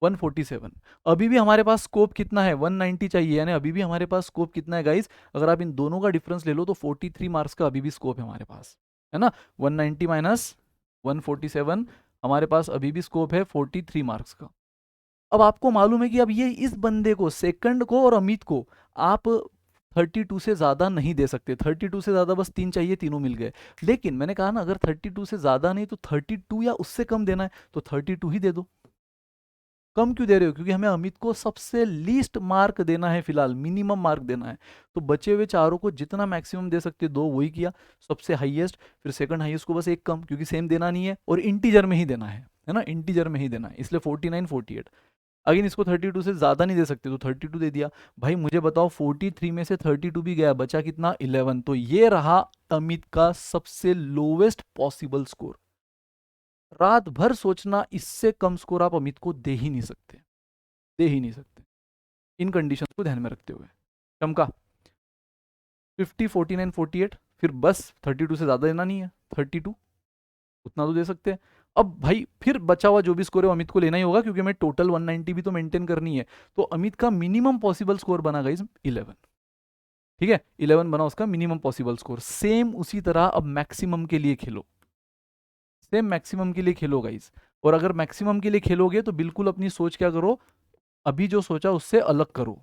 147। अभी भी हमारे पास स्कोप कितना है? 190 चाहिए, यानी अभी भी हमारे पास स्कोप कितना है गाइस? अगर आप इन दोनों का डिफरेंस ले लो तो 43 मार्क्स का अभी भी स्कोप है हमारे पास, है ना। 190 माइनस 147, हमारे पास अभी भी स्कोप है 43 मार्क्स का। अब आपको मालूम है कि अब ये इस बंदे को, सेकंड को और अमित को आप 32 से ज़्यादा नहीं दे सकते। 32 से ज़्यादा बस 3 चाहिए, तीनों मिल गए। लेकिन मैंने कहा ना, अगर 32 से ज़्यादा नहीं तो 32 या उससे कम देना है, तो 32 ही दे दो। कम क्यों दे रहे हो? क्योंकि हमें अमित को सबसे लीस्ट मार्क देना है, फिलहाल मिनिमम मार्क देना है। तो बचे हुए चारों को जितना मैक्सिमम दे सकते दो, वही किया। सबसे हाईएस्ट, फिर सेकंड हाईएस्ट को बस एक कम, क्योंकि सेम देना नहीं है और इंटीजर में ही देना है ना, इंटीजर में ही देना है, इसलिए 49 48। अगेन इसको 32 से ज्यादा नहीं दे सकते, तो 32 दे दिया। भाई मुझे बताओ 43 में से 32 भी गया, बचा कितना? 11। तो ये रहा अमित का सबसे लोवेस्ट पॉसिबल स्कोर। रात भर सोचना, इससे कम स्कोर आप अमित को दे ही नहीं सकते, दे ही नहीं सकते, इन कंडीशन को ध्यान में रखते हुए। चमका 50 49 48, फिर बस 32 से ज़्यादा देना नहीं है, 32 उतना तो दे सकते हैं। अब भाई फिर बचा हुआ जो भी स्कोर है वो अमित को लेना ही होगा, क्योंकि हमें टोटल 190 भी तो मेंटेन करनी है। तो अमित का मिनिमम पॉसिबल स्कोर बना गाइस 11। ठीक है, 11 बना उसका मिनिमम पॉसिबल स्कोर। सेम उसी तरह अब मैक्सिमम के लिए खेलो, सेम मैक्सिमम के लिए खेलो गाइस। और अगर मैक्सिमम के लिए खेलोगे तो बिल्कुल अपनी सोच क्या करो, अभी जो सोचा उससे अलग करो।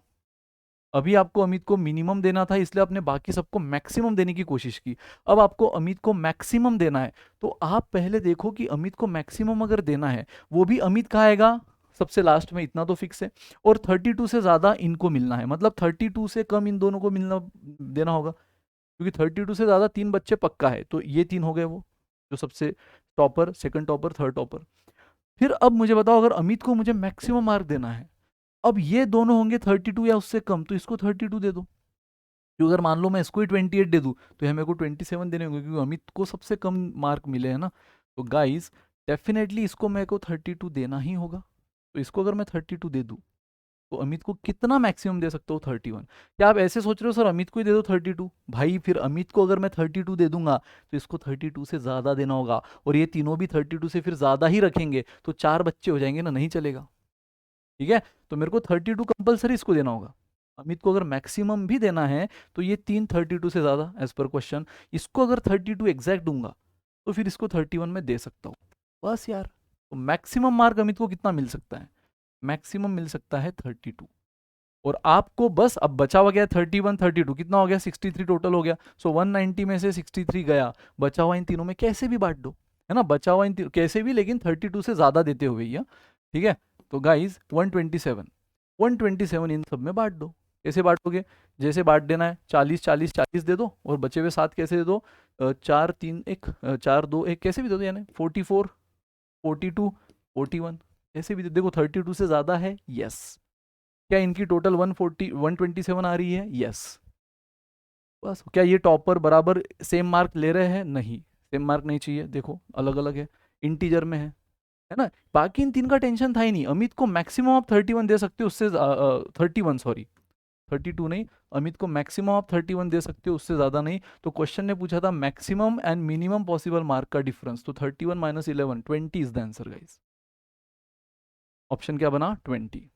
अभी आपको अमित को मिनिमम देना था, इसलिए आपने बाकी सबको मैक्सिमम देने की कोशिश की। अब आपको अमित को मैक्सिमम देना है, तो आप पहले देखो कि अमित को मैक्सिमम अगर देना है, वो भी अमित का आएगा सबसे लास्ट में, इतना तो फिक्स है। और 32 से ज़्यादा इनको मिलना है, मतलब 32 से कम इन दोनों को मिलना देना होगा, क्योंकि 32 से ज़्यादा 3 बच्चे पक्का है। तो ये 3 हो गए, वो जो सबसे topper, second topper, third topper. फिर अब मुझे बताओ, अगर अमित को मुझे मैक्सिमम मार्क देना है, अब ये दोनों होंगे 32 या उससे कम, तो इसको 32 दे दो। क्योंकि अगर मान लो मैं इसको ही 28 दे दूं, तो ये मेरे को 27 देने होंगे, क्योंकि अमित को सबसे कम मार्क मिले हैं ना। तो गाइस डेफिनेटली इसको मेरे को 32 देना ही होगा। तो इसको अगर मैं 32 दे दूं, तो अमित को कितना मैक्सिमम दे सकता हूँ? 31। क्या आप ऐसे सोच रहे हो सर अमित को ही दे दो 32? भाई फिर अमित को अगर मैं 32 दे दूंगा, तो इसको 32 से ज़्यादा देना होगा, और ये तीनों भी 32 से फिर ज़्यादा ही रखेंगे, तो 4 बच्चे हो जाएंगे ना, नहीं चलेगा। ठीक है, तो मेरे को 32 कंपलसरी इसको देना होगा। अमित को अगर मैक्सिमम भी देना है तो ये 3 32 से ज़्यादा एज पर क्वेश्चन। इसको अगर 32 एग्जैक्ट दूंगा तो फिर इसको 31 में दे सकता हूँ। बस यार, तो मैक्सिमम मार्क अमित को कितना मिल सकता है? मैक्सिमम मिल सकता है 32। और आपको बस अब बचा हुआ गया 31 32, कितना हो गया? 63 टोटल हो गया। सो 190 में से 63 गया, बचा हुआ इन तीनों में कैसे भी बांट दो, है ना, बचा हुआ इन कैसे भी, लेकिन 32 से ज़्यादा देते हुए ये, ठीक है। तो गाइज 127 इन सब में बांट दो। कैसे बांटोगे? जैसे बांट देना है 40 40 40 दे दो, और बचे हुए 7 कैसे दे दो? 4 3 1 4 2 1 कैसे भी दे दो, यानी 44 42 41 ऐसे भी देखो 32 से ज़्यादा है, यस। क्या इनकी टोटल 127 आ रही है? यस। बस। क्या ये टॉपर बराबर सेम मार्क ले रहे हैं? नहीं, सेम मार्क नहीं चाहिए, देखो अलग अलग है, इंटीजर में है ना। बाकी इन तीन का टेंशन था ही नहीं। अमित को मैक्सिमम आप 31 दे सकते हो, उससे 31 सॉरी 32 नहीं, अमित को मैक्सिमम आप 31 दे सकते हो, उससे ज़्यादा नहीं। तो क्वेश्चन ने पूछा था maximum and minimum possible mark का डिफरेंस, तो 31 minus 11 20 is the answer guys. Option क्या बना? 20।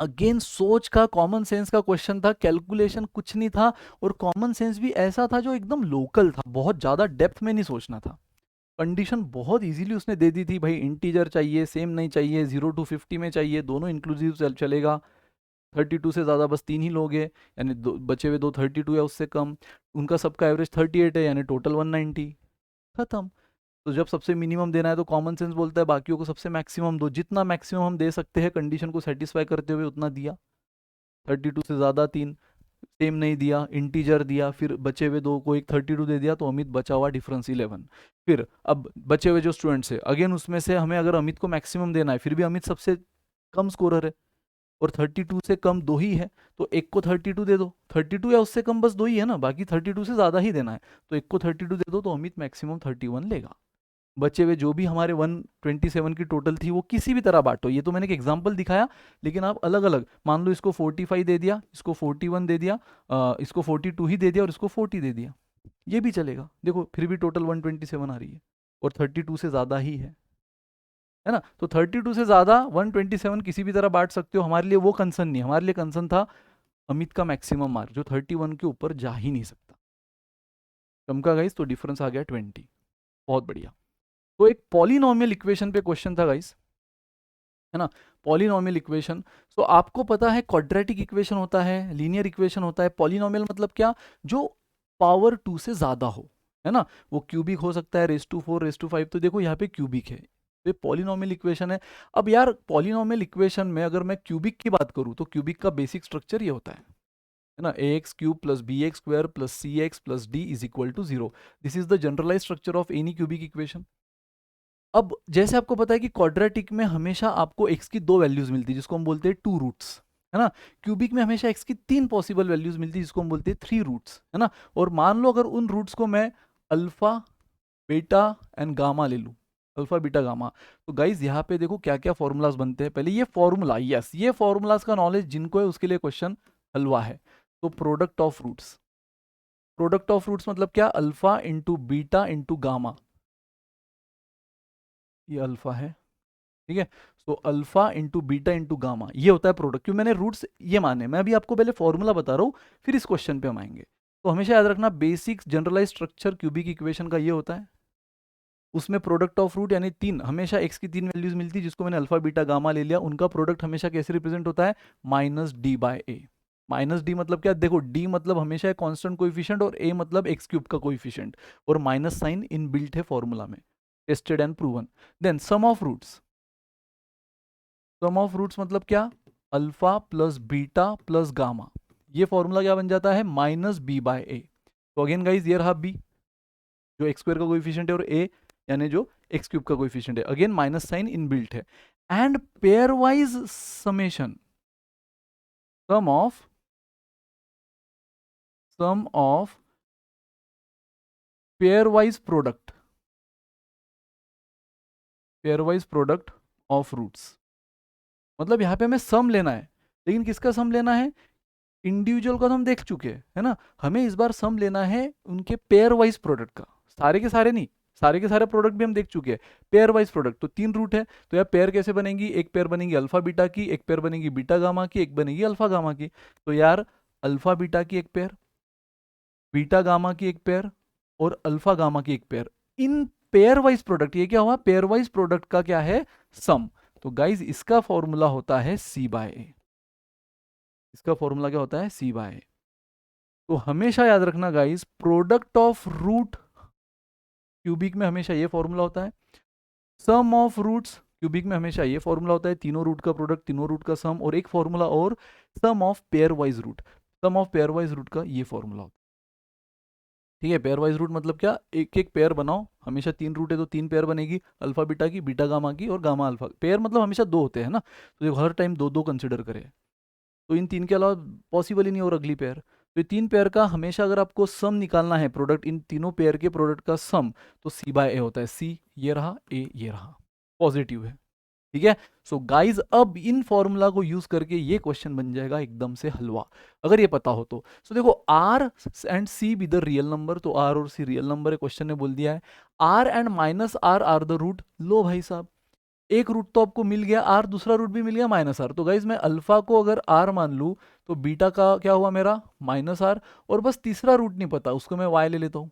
अगेन सोच का, कॉमन सेंस का क्वेश्चन था, कैलकुलेशन कुछ नहीं था, और कॉमन सेंस भी ऐसा था जो एकदम लोकल था, बहुत ज़्यादा डेप्थ में नहीं सोचना था। कंडीशन बहुत इजीली उसने दे दी थी, भाई इंटीजर चाहिए, सेम नहीं चाहिए, 0 to 50 में चाहिए, दोनों इंक्लूसिव चलेगा, 32 से ज़्यादा बस 3 ही लोग हैं, यानी बचे हुए 2 32 है उससे कम, उनका सबका एवरेज 38 है, यानी टोटल 190, खत्म। तो जब सबसे मिनिमम देना है तो कॉमन सेंस बोलता है बाकियों को सबसे मैक्सिमम दो, जितना मैक्सिमम हम दे सकते हैं कंडीशन को सेटिस्फाई करते हुए उतना दिया। 32 से ज़्यादा 3, सेम नहीं दिया, इंटीजर दिया, फिर बचे हुए 2 को एक 32 दे दिया, तो अमित बचा हुआ डिफरेंस 11। फिर अब बचे हुए जो स्टूडेंट्स है, अगेन उसमें से हमें अगर अमित को मैक्सिमम देना है, फिर भी अमित सबसे कम स्कोरर है और 32 से कम 2 ही है, तो एक को 32 दे दो, 32 या उससे कम बस 2 ही है ना, बाकी 32 से ज़्यादा ही देना है, तो एक को 32 दे दो, तो अमित मैक्सिमम 31 लेगा। बचे हुए जो भी हमारे 127 की टोटल थी वो किसी भी तरह बांटो, ये तो मैंने एक एग्जांपल दिखाया, लेकिन आप अलग अलग मान लो, इसको 45 दे दिया, इसको 41 दे दिया, इसको 42 ही दे दिया और इसको 40 दे दिया, ये भी चलेगा। देखो फिर भी टोटल 127 आ रही है और 32 से ज़्यादा ही है ना। तो 32 से ज़्यादा 127 किसी भी तरह बांट सकते हो, हमारे लिए वो कंसर्न नहीं, हमारे लिए कंसर्न था अमित का मैक्सिमम मार्क जो 31 के ऊपर जा ही नहीं सकता। चमका गाइस, तो डिफरेंस आ गया 20। बहुत बढ़िया। तो एक पॉलिनोमियल इक्वेशन पे क्वेश्चन था गाइस, है ना, पॉलिनोमियल इक्वेशन। तो आपको पता है क्वाड्रेटिक इक्वेशन होता है, लीनियर इक्वेशन होता है, पॉलिनोमियल मतलब क्या? जो पावर 2 से ज्यादा हो, है ना। वो क्यूबिक हो सकता है, रेस टू 4 रेस टू 5, तो देखो यहाँ पे क्यूबिक है, ये पॉलिनोमियल इक्वेशन है। अब यार पॉलिनोमियल इक्वेशन में अगर मैं क्यूबिक की बात करूँ तो क्यूबिक का बेसिक स्ट्रक्चर ये होता है ना, a x cube plus b x square plus c x plus d is equal to 0। This is the generalise structure of any cubic equation. अब जैसे आपको पता है कि क्वाड्रेटिक में हमेशा आपको x की 2 वैल्यूज मिलती है जिसको हम बोलते हैं 2 रूट्स, है ना। क्यूबिक में हमेशा x की 3 पॉसिबल वैल्यूज मिलती है जिसको हम बोलते हैं 3 रूट्स, है ना। और मान लो अगर उन रूट्स को मैं अल्फा बीटा एंड गामा ले लूँ, अल्फा बीटा गामा, तो गाइज यहाँ पे देखो क्या क्या फॉर्मूलाज बनते हैं। पहले ये फॉर्मूला, यस, ये फॉर्मूलाज का नॉलेज जिनको है उसके लिए क्वेश्चन हलवा है। तो product of roots, product of roots मतलब क्या? Alpha into beta into gamma, ये अल्फा है, ठीक है। तो alpha into beta into gamma ये होता है प्रोडक्ट। क्यों मैंने रूट्स ये माने, मैं अभी आपको पहले फॉर्मूला बता रहा हूँ, फिर इस क्वेश्चन पे हम आएंगे। तो हमेशा याद रखना basic generalize structure cubic equation का ये होता है, उसमें प्रोडक्ट ऑफ रूट यानी 3, हमेशा x की 3 वैल्यूज मिलती है जिसको मैंने अल्फा बीटा गामा ले लिया, उनका प्रोडक्ट हमेशा कैसे रिप्रेजेंट होता है? माइनस डी बाय ए। माइनस डी मतलब क्या? देखो डी मतलब हमेशा एक कांस्टेंट कोएफिशिएंट और ए मतलब एक्स क्यूब का कोएफिशिएंट, और माइनस साइन इन बिल्ट है फॉर्मूला में, tested and proven. Then sum of roots, sum of roots मतलब क्या? Alpha plus beta plus gamma, ये फॉर्मूला क्या बन जाता है? Minus b by a. तो अगेन गाइज ये रहा बी जो एक्स स्क्वायर का कोएफिशिएंट है, और ए यानी जो एक्स क्यूब का कोएफिशिएंट है, again minus sign in built है। And pairwise summation, sum of pairwise product, pairwise product of roots, मतलब यहाँ पे हमें सम लेना है, लेकिन किसका सम लेना है? इंडिविजुअल का तो हम देख चुके हैं, है ना। हमें इस बार सम लेना है उनके पेयर वाइज प्रोडक्ट का, सारे के सारे नहीं, सारे के सारे प्रोडक्ट भी हम देख चुके हैं। पेयर वाइज प्रोडक्ट तो 3 रूट है, तो यार पेयर कैसे बनेगी, एक पेयर बनेगी अल्फा बीटा की, एक पेयर बनेगी बीटा गामा की, एक बनेगी अल्फा गामा की। तो यार अल्फा बीटा की एक पेयर, बीटा गामा की एक पेयर और अल्फा गामा की एक pair, in pair wise product, ये क्या हुआ, पेयर वाइज प्रोडक्ट का क्या है, सम। तो गाइज इसका फॉर्मूला होता है सी बाय ए, इसका फॉर्मूला क्या होता है, सी बाय ए। तो हमेशा याद रखना guys, product of root cubic में हमेशा ये फॉर्मूला होता है, सम ऑफ रूट्स क्यूबिक में हमेशा ये फॉर्मूला होता है, तीनों रूट का प्रोडक्ट, तीनों रूट का सम, और एक फॉर्मूला और, sum of pairwise root, sum of pairwise root का ये फॉर्मूला होता है। ठीक है, पेयर वाइज रूट मतलब क्या, एक एक पेयर बनाओ, हमेशा 3 रूट है तो 3 पेयर बनेगी, अल्फा बीटा की, बीटा गामा की और गामा अल्फा। पेयर मतलब हमेशा 2 होते हैं ना, तो देखो हर टाइम 2 2 कंसिडर करें, तो इन 3 के अलावा पॉसिबल ही नहीं और अगली पेयर। तो ये 3 पेयर का हमेशा अगर आपको सम निकालना है, प्रोडक्ट, इन तीनों पेयर के प्रोडक्ट का सम, तो सी बाय ए होता है, सी ये रहा, ए ये रहा, पॉजिटिव है। ठीक है, सो गाइज अब इन फॉर्मूला को यूज करके ये क्वेश्चन बन जाएगा एकदम से हलवा, अगर ये पता हो तो। सो देखो r and c be the real number, तो आर और सी रियल नंबर है, क्वेश्चन ने बोल दिया है। R and minus r the root, लो भाई साहब, एक रूट तो आपको मिल गया आर, दूसरा रूट भी मिल गया माइनस आर। तो गाइज मैं अल्फा को अगर आर मान लूं तो बीटा का क्या हुआ मेरा, माइनस आर, और बस तीसरा रूट नहीं पता, उसको मैं वाई ले लेता हूं।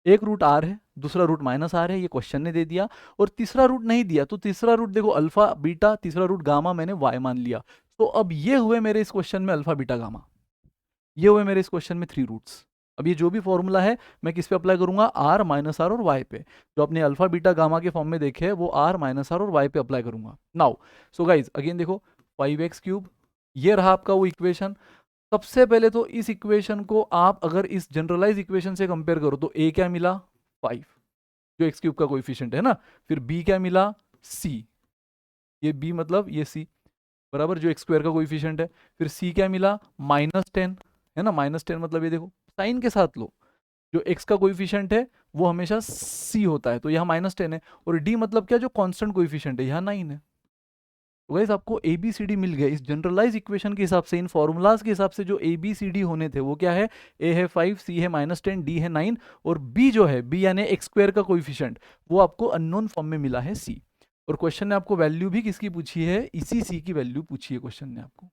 एक रूट आर है, दूसरा रूट माइनस आर है, ये क्वेश्चन ने दे दिया, और तीसरा रूट नहीं दिया, तो तीसरा रूट देखो अल्फा बीटा, तीसरा रूट गामा, मैंने वाई मान लिया। तो अब ये हुए मेरे इस क्वेश्चन में अल्फा बीटा गामा, ये हुए मेरे इस क्वेश्चन में 3 रूट्स। अब ये जो भी फॉर्मूला है मैं किस पे अप्लाई करूंगा, आर माइनस आर और वाई पे, जो अपने अल्फा बीटा गामा के फॉर्म में देखे हैं वो आर माइनस आर और वाई पे अप्लाई करूंगा। नाउ सो गाइज अगेन देखो 5x³ ये रहा आपका वो इक्वेशन। सबसे पहले तो इस इक्वेशन को आप अगर इस जनरलाइज इक्वेशन से कंपेयर करो तो a क्या मिला 5, जो x³ का कोएफिशिएंट है ना, फिर b क्या मिला c, ये b मतलब ये c बराबर जो x² का कोएफिशिएंट है, फिर c क्या मिला -10 है ना, -10 मतलब ये देखो साइन के साथ लो, जो x का कोएफिशिएंट है वो हमेशा c होता है, तो यहाँ -10 है, और d मतलब क्या, जो कांस्टेंट कोएफिशिएंट है यहाँ 9 है। तो गाइस आपको ए बी सी डी मिल गया इस जनरलाइज इक्वेशन के हिसाब से, इन फॉर्मूलाज के हिसाब से जो ए बी सी डी होने थे वो क्या है, ए है 5, सी है -10, डी है 9, और बी जो है, बी यानी x² का कोएफिशिएंट, वो आपको अननोन फॉर्म में मिला है सी। और क्वेश्चन ने आपको वैल्यू भी किसकी पूछी है, इसी सी की वैल्यू पूछी है, क्वेश्चन ने आपको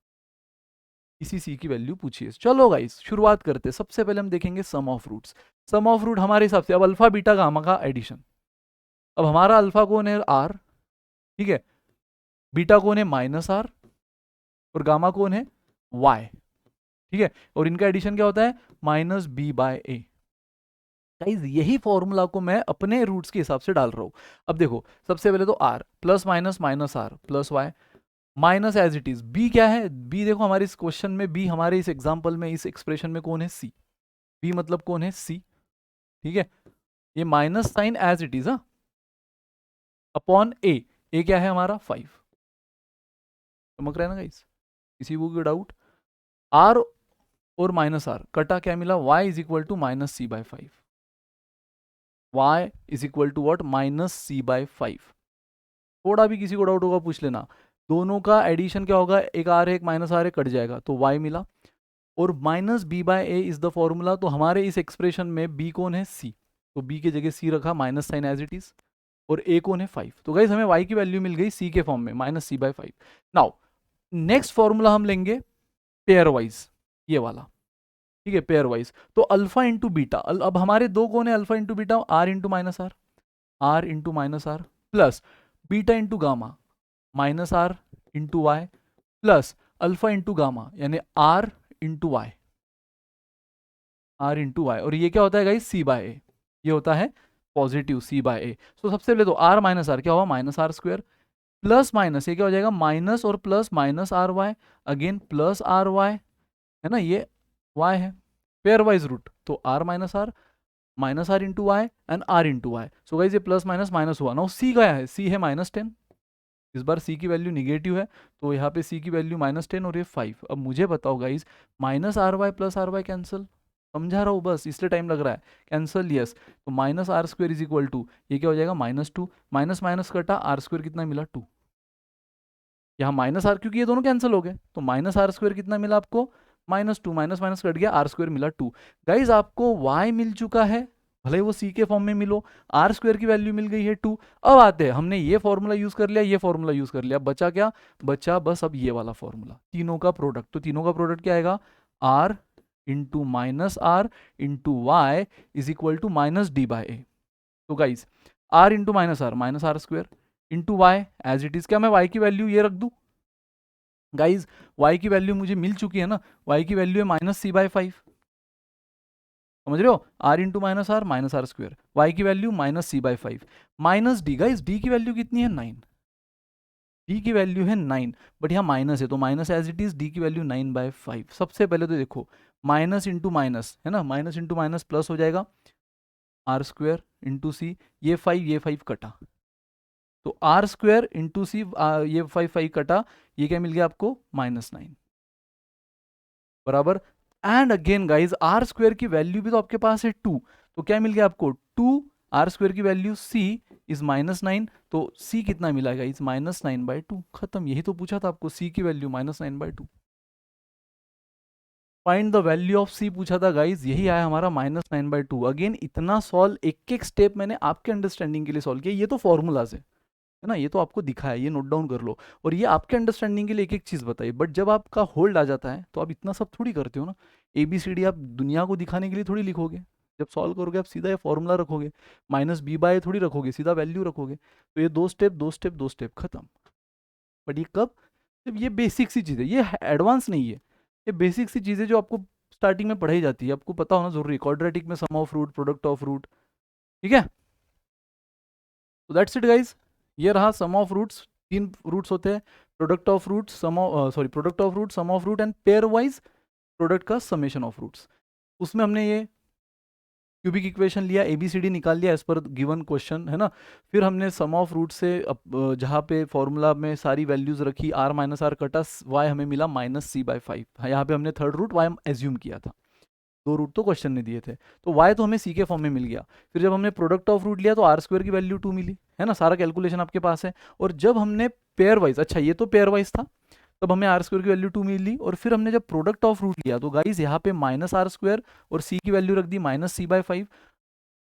इसी सी की वैल्यू पूछी है। चलो गाइस शुरुआत करते हैं, सबसे पहले हम देखेंगे sum of roots. Sum of root हमारे हिसाब से अब अल्फा बीटा गामा का एडिशन, अब हमारा अल्फा कौन है आर, ठीक है, बीटा कौन है -आर, और गामा कौन है y, ठीक है, और इनका एडिशन क्या होता है -b/a। गाइस यही फॉर्मूला को मैं अपने रूट्स के हिसाब से डाल रहा हूं। अब देखो सबसे पहले तो r plus minus -r plus y minus as it is, b क्या है, b देखो हमारे इस क्वेश्चन में, b हमारे इस एग्जांपल में, इस एक्सप्रेशन में कौन है c, b मतलब कौन है c, ठीक है, ये minus sign as it is upon a, a क्या है हमारा 5, समझ रहे हैं ना गाइस, किसी को कोई डाउट, r और -r कटा क्या मिला, y is equal to -c/5, y is equal to what -c/5। थोड़ा भी किसी को डाउट होगा पूछ लेना, दोनों का एडिशन क्या होगा, एक r है एक -r है, कट जाएगा तो y मिला, और -b/a इज द फॉर्मूला। तो हमारे इस एक्सप्रेशन में b कौन है c, तो b की जगह c रखा, minus sign as it is, और a कौन है 5। तो गाइस हमें y की वैल्यू मिल गई c के फॉर्म में -c/5। नाउ नेक्स्ट फॉर्मूला हम लेंगे पेयर वाइज, ये वाला, ठीक है, पेयर वाइज। तो अल्फा इंटू बीटा, अब हमारे दो कौन है alpha into beta, r into -r, r into -r plus beta into gamma -r into y plus alpha into gamma यानी r into y, r into y, और ये क्या होता है गाइस c/a, ये होता है पॉजिटिव c/a। तो सबसे पहले तो r -r क्या हुआ -r² प्लस माइनस, ये क्या हो जाएगा माइनस और plus -ry again plus ry है ना, ये y है, पेयर वाइज रूट, तो r -r into y and r into y. So guys ये प्लस माइनस माइनस हुआ ना, c क्या है, c है -10, इस बार c की वैल्यू निगेटिव है, तो यहाँ पे c की वैल्यू -10 और ये 5। अब मुझे बताओ guys -ry plus ry cancel, समझा रहा हूँ बस इसलिए टाइम लग रहा है, कैंसिल यस, तो -r² इज इक्वल टू ये क्या हो जाएगा -2, माइनस माइनस कटा r² कितना मिला 2, यहाँ -r क्योंकि ये दोनों कैंसिल हो गए, तो -r² कितना मिला आपको -2, माइनस माइनस कट गया, r² मिला 2। गाइज आपको y मिल चुका है भले वो सी के फॉर्म में मिलो, आर स्क्वायर की वैल्यू मिल गई है 2। अब आते हैं, हमने ये फॉर्मूला यूज कर लिया, ये फॉर्मूला यूज कर लिया, बचा क्या? बचा बस अब ये वाला फॉर्मूला, तीनों का प्रोडक्ट। तो तीनों का प्रोडक्ट क्या आएगा? R into minus r into y is equal to minus d by a. तो guys r into minus r square into y as it is, क्या मैं वाई की वैल्यू ये रख दूं? गाइज y की वैल्यू मुझे मिल चुकी है ना, y की वैल्यू है -c/5, समझ रहे हो? r into minus r square, y की value -c/5 minus D. Guys D की वैल्यू कितनी है? 9। डी की वैल्यू है 9, बट यहाँ माइनस है तो minus as it is, D की वैल्यू 9/5। सबसे पहले तो देखो माइनस इंटू माइनस है ना, माइनस इंटू माइनस प्लस हो जाएगा, आर स्क्वायर इंटू सी, ये 5 कटा, तो आर स्क्वायर इंटू सी, ये 5 कटा, ये क्या मिल गया आपको? -9 बराबर। And again guys r square की वैल्यू भी तो आपके पास है 2, तो क्या मिल गया आपको? 2 आर स्क्वायर की वैल्यू c इज -9, तो c कितना मिला गाइज? -9/2, खत्म। यही तो पूछा था आपको, c की value -9/2। Find the value of c पूछा था गाइज, यही आया हमारा -9/2। अगेन इतना सॉल्व, एक एक स्टेप मैंने आपके अंडरस्टैंडिंग के लिए सॉल्व किया, ये तो फॉर्मूलाज है ना, ये तो आपको दिखा है, ये नोट डाउन कर लो, और ये आपके अंडरस्टैंडिंग के लिए एक एक चीज़ बताइए। बट जब आपका होल्ड आ जाता है तो आप इतना सब थोड़ी करते हो ना, ABCD आप दुनिया को दिखाने के लिए थोड़ी लिखोगे। जब सॉल्व करोगे आप सीधा ये फॉर्मूला रखोगे, -b/a थोड़ी रखोगे, सीधा वैल्यू रखोगे। तो ये दो स्टेप दो स्टेप दो स्टेप खत्म। बट ये कब? जब ये बेसिक सी चीज़ है, ये एडवांस नहीं है, ये बेसिक सी चीज़ें जो आपको स्टार्टिंग में पढ़ाई जाती है, आपको पता होना जरूरी है। क्वाड्रेटिक में sum of root, product of root, ठीक है? तो दैट्स इट गाइज, ये रहा सम ऑफ रूट्स। 3 रूट्स होते हैं, product of root, product of root, sum of root and pairwise product का समेशन ऑफ रूट्स। उसमें हमने ये क्यूबिक इक्वेशन लिया, ABCD निकाल लिया एज पर गिवन क्वेश्चन, है ना। फिर हमने सम ऑफ रूट से जहाँ पे फॉर्मूला में सारी वैल्यूज रखी, r - r कटा, y हमें मिला -c/5। यहाँ पे हमने थर्ड रूट y एज्यूम किया था, 2 रूट तो क्वेश्चन ने दिए थे, तो y तो हमें c के फॉर्म में मिल गया। फिर जब हमने प्रोडक्ट ऑफ रूट लिया तो आर स्क्वायर की वैल्यू 2 मिली, है ना, सारा कैलकुलेशन आपके पास है। और जब हमने पेयर वाइज, अच्छा ये तो पेयर वाइज था, तब हमें आर स्क्वायर की वैल्यू 2 मिली। और फिर हमने जब प्रोडक्ट ऑफ रूट लिया तो गाइज यहाँ पे -r स्क्वायर और c की वैल्यू रख दी -c/5,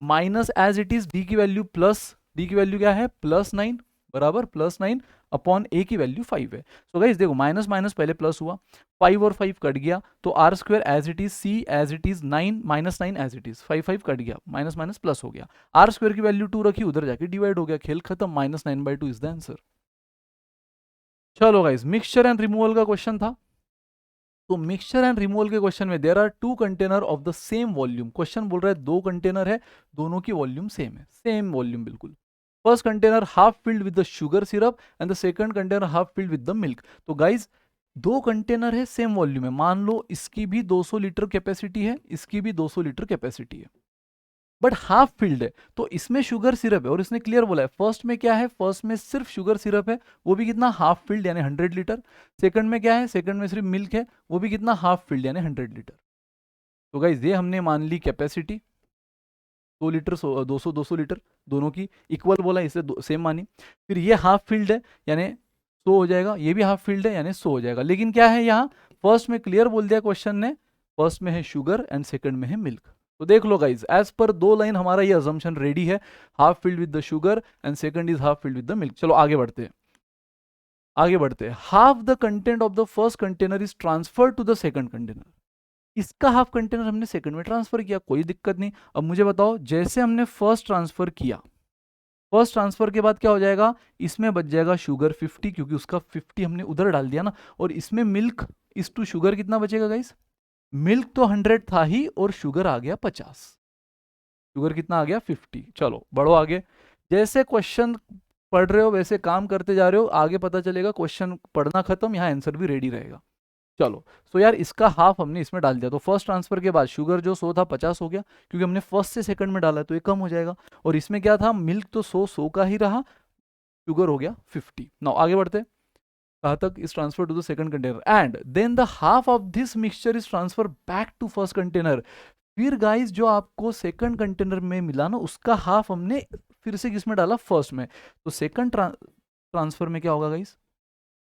minus as it is D की वैल्यू प्लस, डी की वैल्यू क्या है? +9 बराबर, +9 अपॉन ए की वैल्यू 5 है। सो गाइस देखो माइनस माइनस पहले प्लस हुआ, 5 और 5 कट गया, तो r square as it is, C as it is, 9 -9 as it is, 5 cut गया, माइनस माइनस प्लस हो गया, आर स्क्वायर की वैल्यू 2 रखी, उधर जाके डिवाइड हो गया, खेल खत्म, -9/2 इज द आंसर। चलो गाइस, मिक्सचर एंड रिमूवल का क्वेश्चन था। तो मिक्सचर एंड रिमूवल के क्वेश्चन में there are 2 container of the same volume. Question बोल रहा है 2 कंटेनर है, दोनों की वॉल्यूम सेम है, सेम वॉल्यूम बिल्कुल। First container half filled with the sugar syrup and the second container half filled with the milk. तो गाइज 2 कंटेनर है, सेम वॉल्यूम है, मान लो इसकी भी 200 लीटर कैपेसिटी है, इसकी भी 200 लीटर कैपेसिटी है, बट हाफ फिल्ड है, तो इसमें शुगर सिरप है और इसने क्लियर बोला है फर्स्ट में क्या है, फर्स्ट में सिर्फ शुगर सिरप है, वो भी कितना? हाफ फिल्ड यानी 100 लीटर। सेकंड में क्या है? सेकंड में सिर्फ मिल्क है, वो भी कितना? हाफ फिल्ड यानी 100 लीटर। तो गाइज ये हमने मान ली कैपेसिटी 2 लीटर, 200 लीटर, दोनों की इक्वल बोला, इसे सेम मानी। फिर ये हाफ फील्ड है यानी 100 हो जाएगा, ये भी हाफ फील्ड है यानी 100 हो जाएगा। लेकिन क्या है यहाँ फर्स्ट में क्लियर बोल दिया क्वेश्चन ने, फर्स्ट में है शुगर एंड सेकंड में है मिल्क। तो देख लो गाइज, एज पर 2 लाइन हमारा ये अजम्पशन रेडी है, half filled with the sugar and second is half filled with the milk. चलो आगे बढ़ते हैं, आगे बढ़ते हैं। Half the content of the first container is transfer to the second container. इसका हाफ कंटेनर हमने सेकंड में ट्रांसफर किया, कोई दिक्कत नहीं। अब मुझे बताओ, जैसे हमने फर्स्ट ट्रांसफर किया, फर्स्ट ट्रांसफर के बाद क्या हो जाएगा? इसमें बच जाएगा शुगर 50, क्योंकि उसका 50 हमने उधर डाल दिया ना, और इसमें मिल्क, इस टू शुगर कितना बचेगा गाइस? मिल्क तो 100 था ही और शुगर आ गया 50, शुगर कितना आ गया? 50। चलो बढ़ो आगे, जैसे क्वेश्चन पढ़ रहे हो वैसे काम करते जा रहे हो, आगे पता चलेगा क्वेश्चन पढ़ना खत्म, यहाँ आंसर भी रेडी रहेगा। चलो सो यार इसका हाफ हमने इसमें डाल दिया, तो फर्स्ट ट्रांसफर के बाद शुगर जो 100 था 50 हो गया, क्योंकि हमने फर्स्ट से सेकंड में डाला है तो ये कम हो जाएगा। और इसमें क्या था? मिल्क तो 100 का ही रहा, शुगर हो गया 50। नाउ आगे बढ़ते, कहाँ तक? Is transfer to the second container and then the half of this mixture is transfer back to first container. फिर गाइस जो आपको सेकंड कंटेनर में मिला ना, उसका हाफ हमने फिर से किसमें डाला? फर्स्ट में। तो सेकंड ट्रांसफर में क्या होगा गाइस?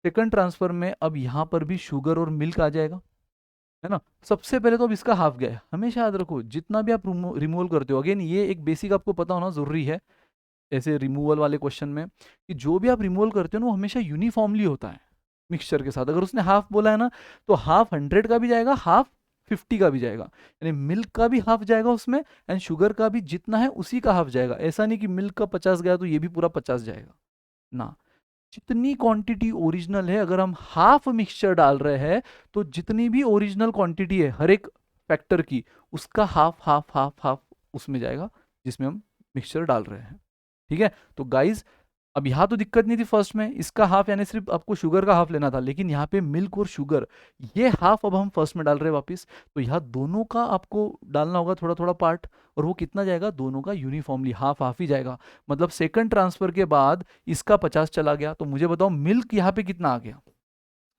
सेकंड ट्रांसफर में अब यहां पर भी शुगर और मिल्क आ जाएगा, है ना। सबसे पहले तो अब इसका हाफ गया है, हमेशा याद रखो जितना भी आप रिमूवल करते हो, अगेन ये एक बेसिक आपको पता होना जरूरी है ऐसे रिमूवल वाले क्वेश्चन में, कि जो भी आप रिमूवल करते हो ना वो हमेशा यूनिफॉर्मली होता है मिक्सचर के साथ। अगर उसने हाफ बोला है ना तो हाफ 100 का भी जाएगा, हाफ 50 का भी जाएगा, यानी मिल्क का भी हाफ जाएगा उसमें, एंड शुगर का भी जितना है उसी का हाफ जाएगा। ऐसा नहीं कि मिल्क का 50 गया तो ये भी पूरा 50 जाएगा ना। जितनी क्वांटिटी ओरिजिनल है, अगर हम हाफ मिक्सचर डाल रहे हैं तो जितनी भी ओरिजिनल क्वांटिटी है हर एक फैक्टर की, उसका हाफ हाफ हाफ हाफ उसमें जाएगा जिसमें हम मिक्सचर डाल रहे हैं। ठीक है, तो गाइज अब यहाँ तो दिक्कत नहीं थी फर्स्ट में, इसका हाफ यानी सिर्फ आपको शुगर का हाफ लेना था, लेकिन यहाँ पे मिल्क और शुगर ये हाफ अब हम फर्स्ट में डाल रहे हैं वापस, तो यहाँ दोनों का आपको डालना होगा थोड़ा थोड़ा पार्ट, और वो कितना जाएगा, दोनों का यूनिफॉर्मली हाफ हाफ ही जाएगा। मतलब सेकंड ट्रांसफर के बाद इसका 50 चला गया, तो मुझे बताओ मिल्क यहाँ पे कितना आ गया।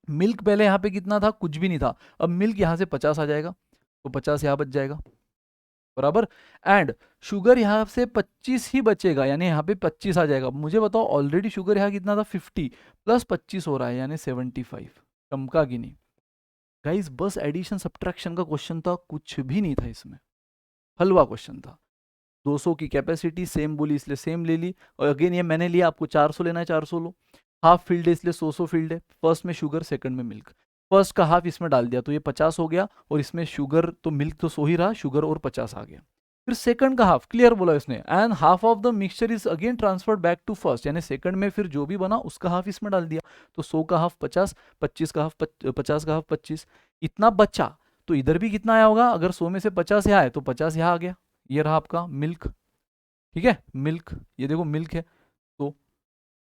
मिल्क पहले यहाँ पे कितना था, कुछ भी नहीं था, अब मिल्क यहाँ से 50 आ जाएगा, तो 50 यहाँ बच जाएगा बराबर, एंड शुगर यहाँ से 25 ही बचेगा, यानी यहाँ पे 25 आ जाएगा। मुझे बताओ ऑलरेडी शुगर यहाँ कितना था 50 प्लस 25 हो रहा है यानी 75। चमका कि नहीं गाइस, बस एडिशन सब्ट्रैक्शन का क्वेश्चन था, कुछ भी नहीं था इसमें, हलवा क्वेश्चन था। 200 की कैपेसिटी सेम बोली इसलिए सेम ले ली, और अगेन ये मैंने लिया, आपको 400 लेना है 400 लो, हाफ फील्ड है इसलिए 100 फील्ड है, फर्स्ट में शुगर सेकंड में मिल्क, फर्स्ट का हाफ इसमें डाल दिया तो ये 50 हो गया, और इसमें शुगर तो मिल्क तो 100 ही रहा, शुगर और 50 आ गया। फिर सेकंड का हाफ क्लियर बोला इसने, and half of the mixture is again transferred back to first, यानी सेकंड में फिर जो भी बना उसका हाफ इसमें डाल दिया, तो 100 का हाफ 50, 25 का हाफ 50 का हाफ 25, इतना बचा, तो इधर भी कितना आया होगा, अगर 100 में से 50 यहाँ आए तो 50 यहाँ आ गया, ये रहा आपका मिल्क। ठीक है, मिल्क ये देखो मिल्क है, तो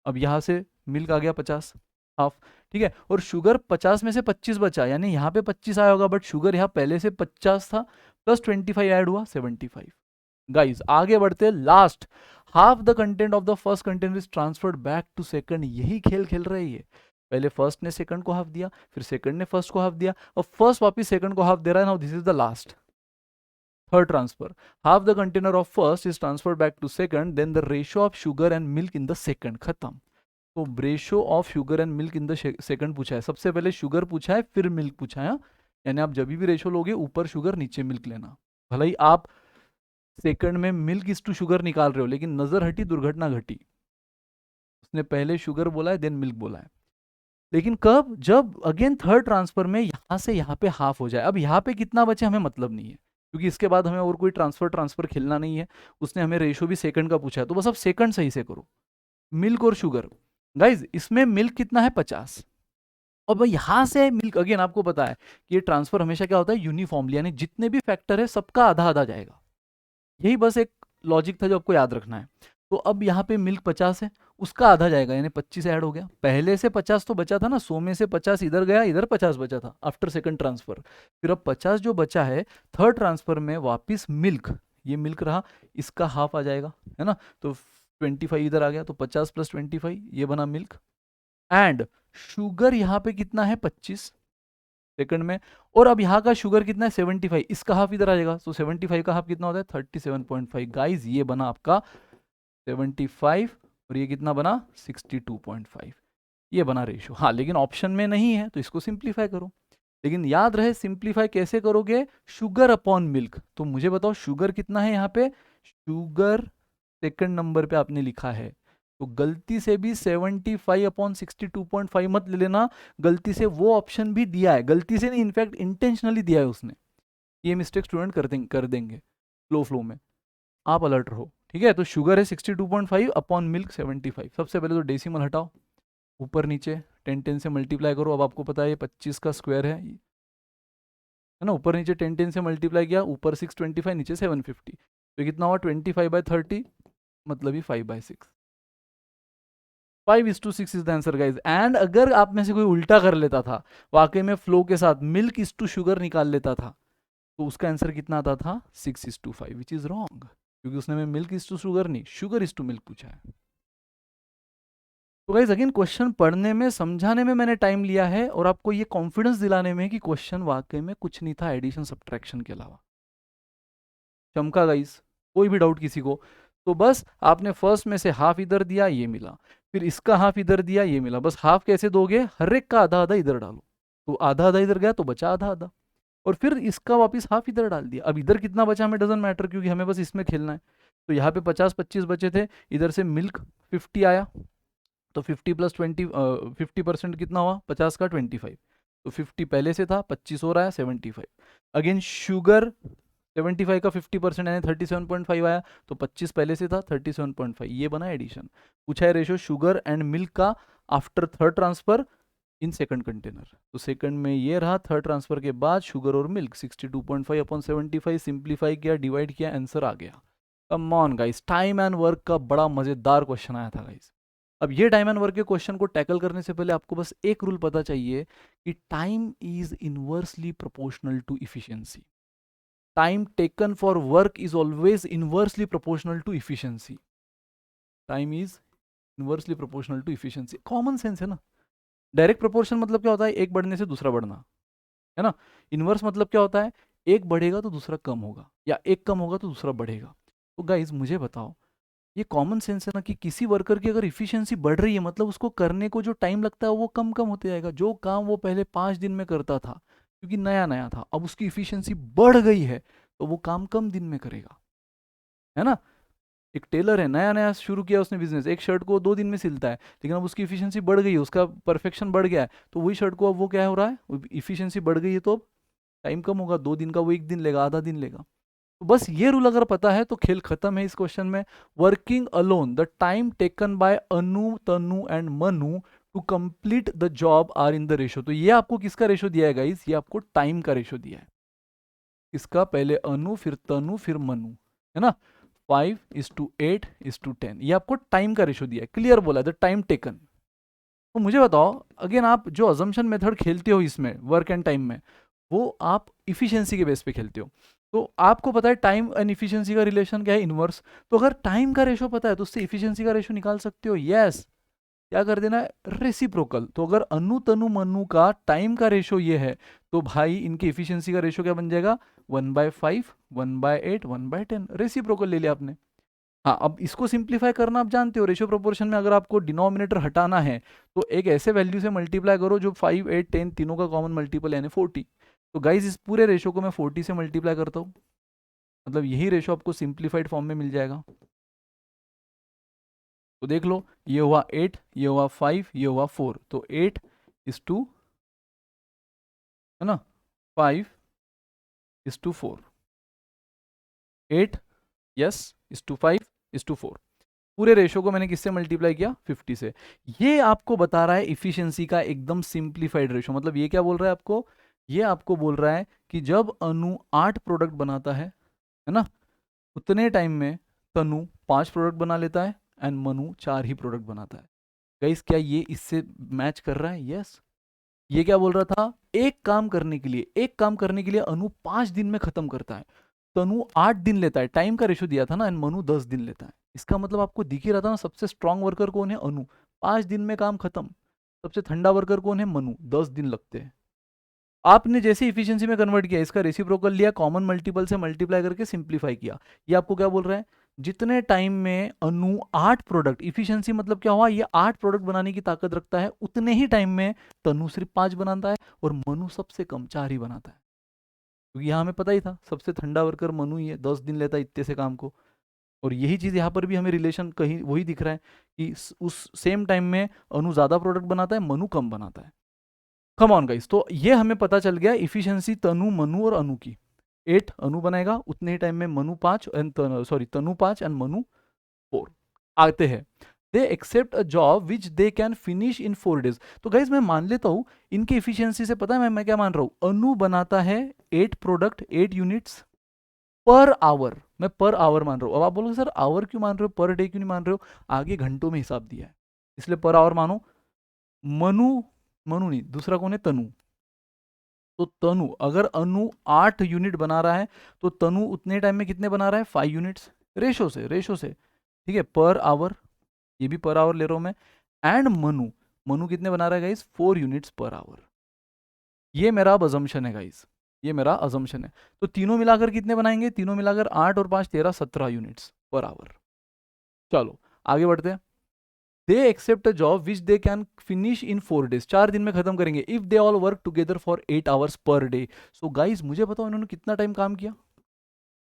अब यहाँ से मिल्क आ गया 50 हाफ। ठीक है, और शुगर 50 में से 25 बचा, यानी यहाँ पे 25 आया होगा, बट शुगर यहाँ पहले से 50 था, प्लस 25 ऐड हुआ 75। गाइज आगे बढ़ते, last half the content of the first container is transferred back to second, यही खेल खेल रही है। पहले फर्स्ट ने सेकंड को हाफ दिया, फिर सेकंड ने फर्स्ट को हाफ दिया, और फर्स्ट वापिस सेकंड को हाफ दे रहा है। Now this is the last third transfer, half the container of first is transferred back to second, then the ratio of sugar and milk in the second, खत्म। तो ratio of sugar and milk in the second पूछा है, सबसे पहले sugar पूछा है फिर milk पूछा है, यानी आप जब भी रेशियो लोगे ऊपर शुगर नीचे मिल्क लेना। भले ही आप सेकंड में मिल्क इज टू शुगर निकाल रहे हो, लेकिन नजर हटी दुर्घटना घटी, उसने पहले शुगर बोला है देन मिल्क बोला है। लेकिन कब, जब अगेन थर्ड ट्रांसफर में यहां से यहाँ पे हाफ हो जाए। अब यहाँ पे कितना बचे हमें मतलब नहीं है, क्योंकि इसके बाद हमें और कोई ट्रांसफर खेलना नहीं है, उसने हमें रेशियो भी सेकंड का पूछा है, तो बस अब सेकंड सही से करो। मिल्क और शुगर, गाइज इसमें मिल्क कितना है 50, और भाई यहाँ से मिल्क, अगेन आपको पता है कि ये ट्रांसफर हमेशा क्या होता है यूनिफॉर्मली, यानी जितने भी फैक्टर है सबका आधा आधा जाएगा, यही बस एक लॉजिक था जो आपको याद रखना है। तो अब यहाँ पे मिल्क 50 है, उसका आधा जाएगा, यानी 25 ऐड हो गया, पहले से 50 तो बचा था ना, 100 में से 50 इधर गया, इधर 50 बचा था आफ्टर सेकंड ट्रांसफर, फिर अब 50 जो बचा है थर्ड ट्रांसफर में वापिस मिल्क, ये मिल्क रहा, इसका हाफ आ जाएगा, है ना, तो 25 इधर आ गया, तो 50 प्लस 25 ये बना मिल्क, एंड शुगर यहाँ पे कितना है 25 सेकंड में, और अब यहाँ का शुगर कितना है 75, इसका हाफ इधर आ जाएगा, तो 75 का हाफ कितना होता है 37.5। गाइज ये बना आपका 75, और ये कितना बना 62.5, ये बना रेशियो। हाँ लेकिन ऑप्शन में नहीं है तो इसको सिंप्लीफाई करो, लेकिन याद रहे सिंप्लीफाई कैसे करोगे, शुगर अपॉन मिल्क। तो मुझे बताओ शुगर कितना है यहाँ पे, शुगर सेकंड नंबर पे आपने लिखा है, तो गलती से भी 75 अपॉन 62.5 मत ले लेना, गलती से वो ऑप्शन भी दिया है, गलती से नहीं इनफैक्ट इंटेंशनली दिया है उसने, ये मिस्टेक स्टूडेंट कर देंगे फ्लो में, आप अलर्ट रहो। ठीक है, तो शुगर है 62.5 अपॉन मिल्क 75। सबसे पहले तो डेसिमल हटाओ, ऊपर नीचे 10 से मल्टीप्लाई करो, अब आपको पता है ये 25 का स्क्वायर है ना, ऊपर नीचे 10 से मल्टीप्लाई किया, ऊपर 625 नीचे 750, तो कितना हुआ 25/30, मतलब ही 5/6, 5:6 is the answer guys. And अगर आप में से कोई उल्टा कर लेता था, वाकई में फ्लो के साथ मिल्क इज टू शुगर निकाल लेता था, तो उसका आंसर कितना आता था 6:5, विच इज रॉन्ग, क्योंकि उसने में मिल्क इज टू शुगर नहीं, शुगर इज टू मिल्क पूछा है। तो गाइज अगेन क्वेश्चन पढ़ने में समझाने में मैंने टाइम लिया है, और आपको ये कॉन्फिडेंस दिलाने में कि क्वेश्चन वाकई में कुछ नहीं था एडिशन सब्ट्रैक्शन के अलावा। चमका गाइज, कोई भी डाउट किसी को, तो बस आपने फर्स्ट में से हाफ इधर दिया ये मिला, फिर इसका हाफ इधर दिया ये मिला, बस हाफ कैसे दोगे, हर एक का आधा आधा इधर डालो, तो आधा आधा इधर गया तो बचा आधा आधा, और फिर इसका वापस हाफ इधर डाल दिया। अब इधर कितना बचा हमें डजंट मैटर, क्योंकि हमें बस इसमें खेलना है। तो यहाँ पे 50-25 बचे थे, इधर से मिल्क 50 आया, तो 50 प्लस 20, 50% कितना हुआ 50 का 25, तो 50 पहले से था, 25 और आया 75। अगेन शुगर 75 का 50% यानी 37.5 आया, तो 25 पहले से था 37.5, ये बना एडिशन। पूछा है रेशियो शुगर एंड मिल्क का after third transfer in second container, तो सेकंड में ये रहा, थर्ड ट्रांसफर के बाद शुगर और मिल्क 62.5 अपॉन 75, सिंप्लीफाई किया, डिवाइड किया, आंसर आ गया। कम on guys, time and work का बड़ा मजेदार क्वेश्चन आया था गाइस। अब ये टाइम एंड वर्क के क्वेश्चन को टैकल करने से पहले आपको बस एक रूल पता चाहिए कि time is inversely proportional to efficiency. Time taken for work is always inversely proportional to efficiency. Time is inversely proportional to efficiency, common sense है ना। डायरेक्ट प्रोपोर्शन मतलब क्या होता है, एक बढ़ने से दूसरा बढ़ना, है ना। इनवर्स मतलब क्या होता है, एक बढ़ेगा तो दूसरा कम होगा, या एक कम होगा तो दूसरा बढ़ेगा। तो गाइज मुझे बताओ, ये कॉमन सेंस है ना कि किसी वर्कर की अगर इफिशियंसी बढ़ रही है मतलब उसको करने को जो टाइम लगता है वो कम कम होते जाएगा। जो काम वो पहले 5 दिन में करता था क्योंकि नया नया था, अब उसकी इफिशियंसी बढ़ गई है तो वो काम कम दिन में करेगा, है ना। एक टेलर है, नया नया शुरू किया उसने बिजनेस, एक शर्ट को 2 दिन में सिलता है, लेकिन अब उसकी इफिशियंसी बढ़ गई है, उसका परफेक्शन बढ़ गया है, तो वही शर्ट को अब वो क्या हो रहा है, इफिशियंसी बढ़ गई है तो अब टाइम कम होगा, 2 दिन का वो 1 दिन लेगा, आधा दिन लेगा। तो बस ये रूल अगर पता है तो खेल खत्म है इस क्वेश्चन में। Working alone the time taken by Anu, Tanu and Manu to complete the job are in the ratio. तो ये आपको किसका रेशो दिया है गाइस, ये आपको टाइम का रेशो दिया है। इसका पहले अनु, फिर तनु, फिर मनु, है ना। 5:8:10, ये आपको टाइम का रेशो दिया है, क्लियर बोला द टाइम टेकन। तो मुझे बताओ, अगेन आप जो अजम्पशन मेथड खेलते हो इसमें वर्क एंड टाइम में, वो आप इफिशियंसी के बेस पे खेलते हो। तो आपको पता है टाइम एंड इफिशियंसी का रिलेशन क्या है, इनवर्स। तो अगर टाइम का रेशो पता है तो उससे इफिशियंसी का रेशो निकाल सकते हो, यस। क्या कर देना है, रेसिप्रोकल। तो अगर अनु तनु मनु का टाइम का रेशो ये है तो भाई इनकी इफिशियंसी का रेशो क्या बन जाएगा, 1/5, 1/8, 1/10, रेसिप्रोकल ले लिया आपने। हाँ, अब इसको सिंप्लीफाई करना आप जानते हो, रेशियो प्रोपोर्शन में अगर आपको डिनोमिनेटर हटाना है तो एक ऐसे वैल्यू से मल्टीप्लाई करो जो 5, 8, 10 तीनों का कॉमन मल्टीपल यानी 40। तो गाइज इस पूरे रेशो को मैं 40 से मल्टीप्लाई करता हूँ, मतलब यही रेशो आपको सिंप्लीफाइड फॉर्म में मिल जाएगा। तो देख लो, ये हुआ 8, ये हुआ 5, ये हुआ 4, तो 8:2, है ना, 5:4, 8 5:4। पूरे रेशो को मैंने किससे मल्टीप्लाई किया, 50 से। ये आपको बता रहा है इफिशियंसी का एकदम सिंप्लीफाइड रेशो। मतलब ये क्या बोल रहा है आपको, ये आपको बोल रहा है कि जब अनु 8 प्रोडक्ट बनाता है ना, उतने टाइम में तनु 5 प्रोडक्ट बना लेता है एंड मनु 4 ही प्रोडक्ट बनाता है। गाइस क्या ये इससे मैच कर रहा है, यस। ये क्या बोल रहा था, एक काम करने के लिए अनु 5 दिन में खत्म करता है, तनु 8 दिन लेता है, टाइम का रेशो दिया था ना, एंड मनु 10 दिन लेता है। इसका मतलब आपको दिख ही रहा था ना, सबसे स्ट्रांग वर्कर कौन है, अनु, 5 दिन में काम खत्म। सबसे ठंडा वर्कर कौन है, मनु, 10 दिन लगते हैं। आपने जैसे इफिशियंसी में कन्वर्ट किया, इसका रेसिप्रोकल लिया, कॉमन मल्टीपल से मल्टीप्लाई करके सिंप्लीफाई किया। ये आपको क्या बोल रहा है, जितने टाइम में अनु 8 प्रोडक्ट, इफिशियंसी मतलब क्या हुआ, ये 8 प्रोडक्ट बनाने की ताकत रखता है, उतने ही टाइम में तनु सिर्फ 5 बनाता है और मनु सबसे कम 4 ही बनाता है। क्योंकि यहाँ हमें पता ही था सबसे ठंडा वर्कर मनु ही है, 10 दिन लेता है इतने से काम को। और यही चीज़ यहाँ पर भी हमें रिलेशन कहीं वही दिख रहा है कि उस सेम टाइम में अनु ज़्यादा प्रोडक्ट बनाता है, मनु कम बनाता है। कम ऑन गाइस, तो ये हमें पता चल गया इफिशियंसी तनु, मनु और अनु की। 8 अनु बनाएगा, उतने ही टाइम में मनु 5 एंड तनु 5 एंड मनु 4 आते हैं। They accept a job which they can finish in 4 days। तो गाइज मैं मान लेता हूं इनकी इफिशियंसी से, पता है मैं क्या मान रहा हूं, अनु बनाता है 8 प्रोडक्ट 8 यूनिट्स पर आवर। मैं पर आवर मान रहा हूं। अब आप बोलोगे सर आवर क्यों मान रहे हो, पर डे क्यों नहीं मान रहे हो, आगे घंटों में हिसाब दिया है इसलिए पर आवर मानो। मनु, मनु नहीं, दूसरा कौन है, तनु। तो तनु अगर अनु 8 यूनिट बना रहा है तो तनु उतने टाइम में कितने बना रहा है, 5 यूनिट्स, रेशो से ठीक है, पर आवर, ये भी पर आवर ले रहा हूं मैं। एंड मनु, मनु कितने बना रहा है गाइस, 4 यूनिट्स पर आवर। ये मेरा अब अजम्पशन है गाइस, ये मेरा अजम्पशन है। तो तीनों मिलाकर कितने बनाएंगे, तीनों मिलाकर 8 और 5 13 17 यूनिट्स पर आवर। चलो आगे बढ़ते हैं। They accept a job which they can finish in 4 days, 4 दिन में खत्म करेंगे, if they all work together for 8 hours per day. So guys मुझे बताओ इन्होंने कितना टाइम काम किया,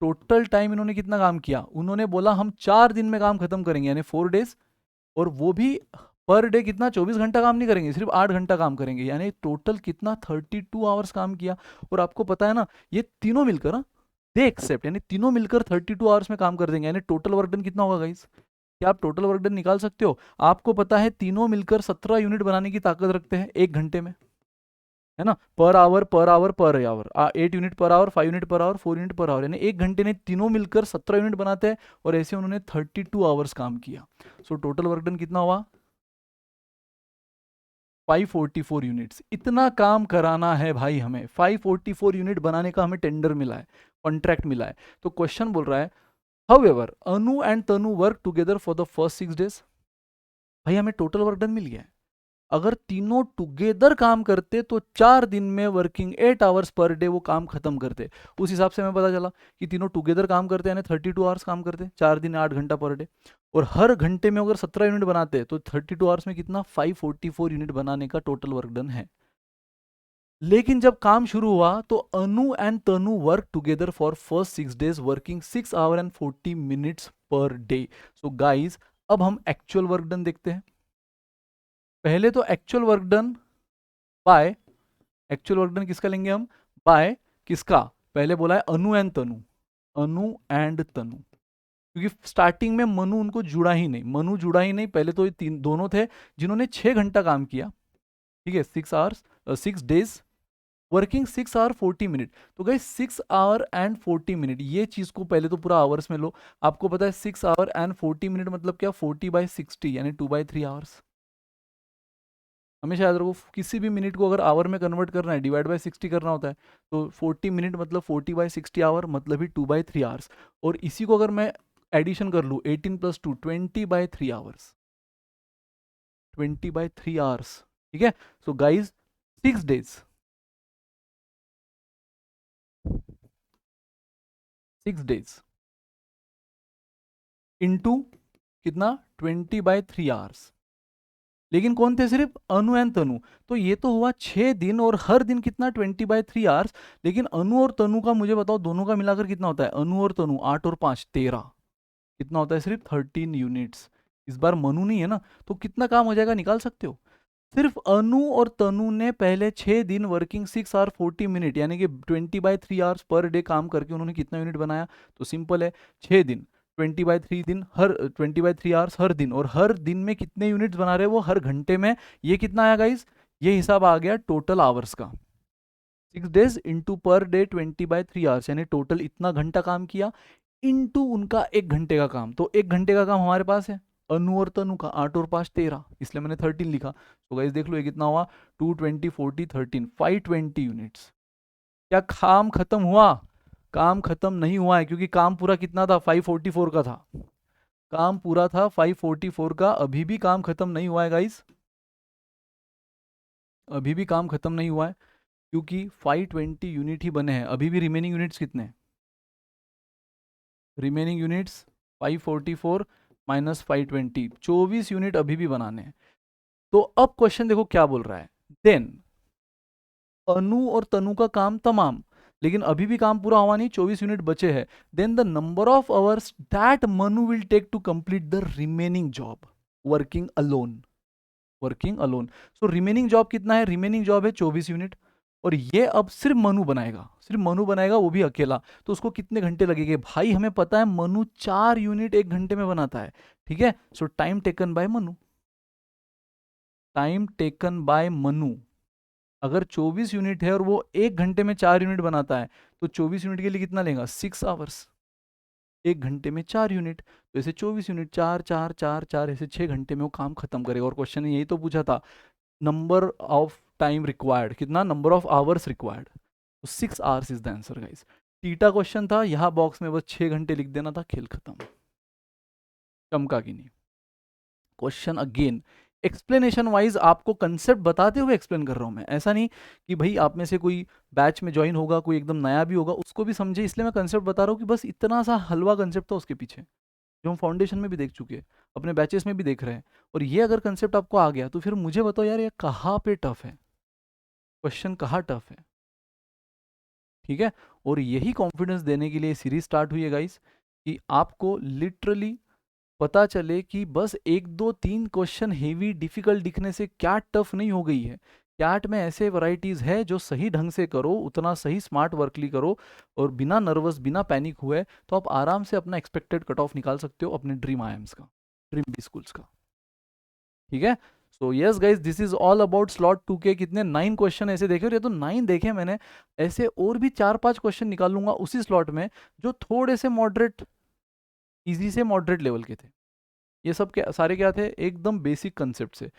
टोटल टाइम इन्होंने कितना काम किया, उन्होंने बोला हम 4 दिन में काम खत्म करेंगे यानी 4 days, और वो भी पर डे कितना, 24 घंटा काम नहीं करेंगे, सिर्फ 8 घंटा काम करेंगे, यानी टोटल कितना 32 hours काम किया। और आपको पता है ना ये तीनों मिलकर, दे एक्सेप्ट यानी तीनों मिलकर 32 hours में काम कर देंगे, यानी टोटल वर्क डन कितना होगा गाइस, क्या आप टोटल वर्क डन निकाल सकते हो? आपको पता है तीनों मिलकर 17 यूनिट बनाने की ताकत रखते हैं 1 घंटे में, है ना, पर hour per hour per hour, 8 unit per hour, 5 unit per hour, 4 unit per hour, यानी 1 घंटे ने तीनों मिलकर 17 यूनिट बनाते हैं, और ऐसे उन्होंने 32 hours काम किया। सो टोटल वर्क डन कितना हुआ, 544 यूनिट्स। इतना काम कराना है भाई हमें, 544 यूनिट बनाने का हमें टेंडर मिला है, कॉन्ट्रैक्ट मिला है। तो क्वेश्चन बोल रहा है however Anu and Tanu work together for the first 6 days। भाई हमें टोटल वर्क डन मिल गया है, अगर तीनों टुगेदर काम करते तो 4 दिन में वर्किंग 8 hours पर डे वो काम खत्म करते। उस हिसाब से हमें पता चला कि तीनों टुगेदर काम करते यानी 32 hours काम करते, 4 दिन 8 घंटा पर डे, और हर घंटे में अगर 17 यूनिट बनाते तो 32 hours में कितना 544 यूनिट बनाने का टोटल वर्क डन है। लेकिन जब काम शुरू हुआ तो Anu and Tanu work together for first 6 days working 6 hours and 40 minutes per day. So guys अब हम एक्चुअल वर्क डन देखते हैं। पहले तो actual work done by, actual work done किसका लेंगे हम, बाय किसका, पहले बोला है अनु एंड तनु, अनु एंड तनु, क्योंकि स्टार्टिंग में मनु उनको जुड़ा ही नहीं, मनु जुड़ा ही नहीं, पहले तो ये तीन दोनों थे जिन्होंने 6 घंटा काम किया, ठीक है, 6 days वर्किंग 6 hours 40 minutes। तो गई 6 hours and 40 minutes, ये चीज को पहले तो पूरा आवर्स में लो। आपको पता है 6 hours and 40 minutes मतलब क्या, 40/60 यानी 2/3 hours। हमेशा याद रखो किसी भी मिनट को अगर आवर में कन्वर्ट करना है डिवाइड बाय 60 करना होता है, तो 40 मिनट मतलब 40/60 आवर मतलब ही 2/3 आवर्स। और इसी को अगर मैं एडिशन कर लूँ 18 + 2 20/3 आवर्स, 20/3 आवर्स, ठीक है। So guys 6 days, 6 days into कितना 20/3 आवर्स। लेकिन कौन थे, सिर्फ अनु एंड तनु, तो ये तो हुआ 6 दिन, और हर दिन कितना 20/3 आवर्स। लेकिन अनु और तनु का मुझे बताओ दोनों का मिलाकर कितना होता है, अनु और तनु 8 और 5 13, कितना होता है, सिर्फ 13 यूनिट्स। इस बार मनु नहीं है ना, तो कितना काम हो जाएगा निकाल सकते हो। सिर्फ अनु और तनु ने पहले 6 दिन वर्किंग 6 hours 40 minutes यानी कि 20/3 आवर्स पर डे काम करके उन्होंने कितना यूनिट बनाया, तो सिंपल है 6 दिन 20/3 दिन, हर 20/3 आवर्स हर दिन, और हर दिन में कितने यूनिट्स बना रहे हैं वो हर घंटे में। ये कितना आया गाइस, ये हिसाब आ गया टोटल आवर्स का, 6 days into per day 20/3 hours, यानी टोटल इतना घंटा काम किया इंटू उनका 1 घंटे का काम। तो 1 घंटे का काम हमारे पास है अनु और तनु का 8 और 5 13, इसलिए मैंने 13 लिखा। तो गाइस देख लो ये कितना हुआ 2 20 40 13 520 यूनिट्स। क्या काम खत्म हुआ, काम खत्म नहीं हुआ है, क्योंकि काम पूरा कितना था 544 का था, काम पूरा था 544 का, अभी भी काम खत्म नहीं हुआ है गाइस, अभी भी काम खत्म नहीं हुआ है, क्योंकि 520 यूनिट ही बने हैं, अभी भी रिमेनिंग यूनिट्स कितने हैं, रिमेनिंग यूनिट्स 544 माइनस 520, 24 यूनिट अभी भी बनाने हैं। तो अब क्वेश्चन देखो क्या बोल रहा है, देन अनु और तनु का काम तमाम, लेकिन अभी भी काम पूरा हुआ नहीं, 24 यूनिट बचे हैं। Then the number of hours that Manu will take to complete the remaining job working alone, working alone. So remaining job कितना है, रिमेनिंग जॉब है 24 यूनिट, और ये अब सिर्फ मनु बनाएगा, सिर्फ मनु बनाएगा वो भी अकेला, तो उसको कितने घंटे लगेंगे भाई, हमें पता है मनु 4 यूनिट 1 घंटे में बनाता है, ठीक है। सो time taken bye Manu, time taken bye Manu, अगर 24 यूनिट है और वो 1 घंटे में 4 यूनिट बनाता है, तो 24 यूनिट के लिए कितना लेगा 6 आवर्स, 1 घंटे में 4 यूनिट, तो ऐसे 24 यूनिट 4 4 4 4 ऐसे 6 घंटे में वो काम खत्म करेगा। और क्वेश्चन ने यही तो पूछा था, नंबर ऑफ टाइम रिक्वायर्ड कितना, नंबर ऑफ आवर्स रिक्वायर्ड, तो 6 hours is the answer guys. Theta question था, यहाँ बॉक्स में बस 6 घंटे लिख देना था, खेल खत्म, चमका कि नहीं। क्वेश्चन अगेन एक्सप्लेनेशन वाइज आपको कंसेप्ट बताते हुए एक्सप्लेन कर रहा हूं मैं, ऐसा नहीं कि भाई आप में से कोई बैच में ज्वाइन होगा, कोई एकदम नया भी होगा उसको भी समझे, इसलिए मैं कंसेप्ट बता रहा हूँ कि बस इतना सा हलवा कंसेप्ट था उसके पीछे, जो हम फाउंडेशन में भी देख चुके हैं, अपने बैचेस में भी देख रहे हैं। और ये अगर कंसेप्ट आपको आ गया तो फिर मुझे बताओ यार, ये कहाँ पे टफ है, क्वेश्चन कहाँ टफ है। ठीक है, और यही कॉन्फिडेंस देने के लिए सीरीज स्टार्ट हुई है गाइस, कि आपको लिटरली पता चले कि बस एक दो तीन क्वेश्चन हेवी डिफिकल्ट दिखने से क्या टफ नहीं हो गई है। कैट में ऐसे वैरायटीज है जो सही ढंग से करो, उतना सही स्मार्ट वर्कली करो, और बिना नर्वस बिना पैनिक हुए, तो आप आराम से अपना एक्सपेक्टेड कट ऑफ निकाल सकते हो अपने ड्रीम आईएम्स का, ड्रीम बी स्कूल्स का। ठीक है, so yes guys, this is all about slot 2 के। कितने 9 क्वेश्चन ऐसे देखे, और ये तो 9 देखे मैंने, ऐसे और भी 4-5 क्वेश्चन निकाल लूंगा उसी स्लॉट में जो थोड़े से मॉडरेट, इजी से मॉडरेट लेवल के थे। ये सब क्या सारे क्या थे, एकदम बेसिक कंसेप्ट से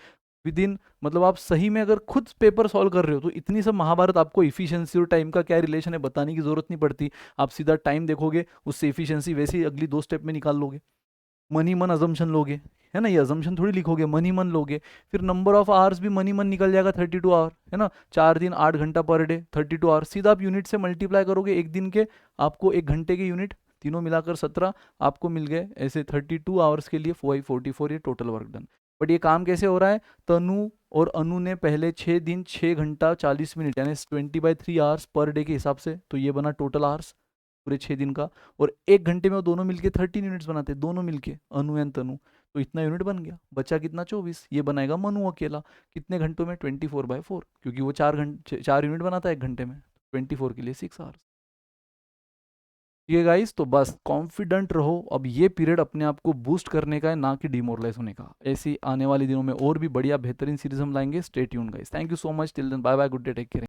विद इन, मतलब आप सही में अगर खुद पेपर सॉल्व कर रहे हो तो इतनी सब महाभारत आपको इफिशिएंसी और टाइम का क्या रिलेशन है बताने की जरूरत नहीं पड़ती। आप सीधा टाइम देखोगे, उससे इफिशिएंसी वैसे ही अगली 2 स्टेप में निकाल लोगे। मन ही मन अजम्पशन लोगे, है ना, ये अजम्पशन थोड़ी लिखोगे, मन ही मन लोगे, फिर नंबर ऑफ आवर्स भी मन ही मन निकल जाएगा, 32 आवर, है ना, 4 दिन 8 घंटा पर डे, 32 आवर, सीधा आप यूनिट से मल्टीप्लाई करोगे एक दिन के, आपको 1 घंटे के यूनिट, तीनों मिलाकर 17 आपको मिल गए। ऐसे 32 आवर्स के लिए 44 ये टोटल वर्क डन। बट ये काम कैसे हो रहा है, तनु और अनु ने पहले 6 दिन 6 घंटा 40 मिनट यानी 20/3 आवर्स पर डे के हिसाब से, तो ये बना टोटल आवर्स पूरे 6 दिन का। और 1 घंटे में वो दोनों मिलके 13 यूनिट्स बनाते, दोनों मिलके अनु एंड तनु, तो इतना यूनिट बन गया। बचा कितना, 24, ये बनाएगा मनु अकेला। कितने घंटों में, 24/4, क्योंकि वो 4 यूनिट बनाता है 1 घंटे में, 24 के लिए 6 आवर्स। ठीक है गाइस, तो बस कॉन्फिडेंट रहो, अब ये पीरियड अपने आप को बूस्ट करने का है, ना कि डिमोरलाइज होने का। ऐसी आने वाले दिनों में और भी बढ़िया बेहतरीन सीरीज हम लाएंगे। Stay tuned guys, thank you so much, till then bye bye, good day, take care.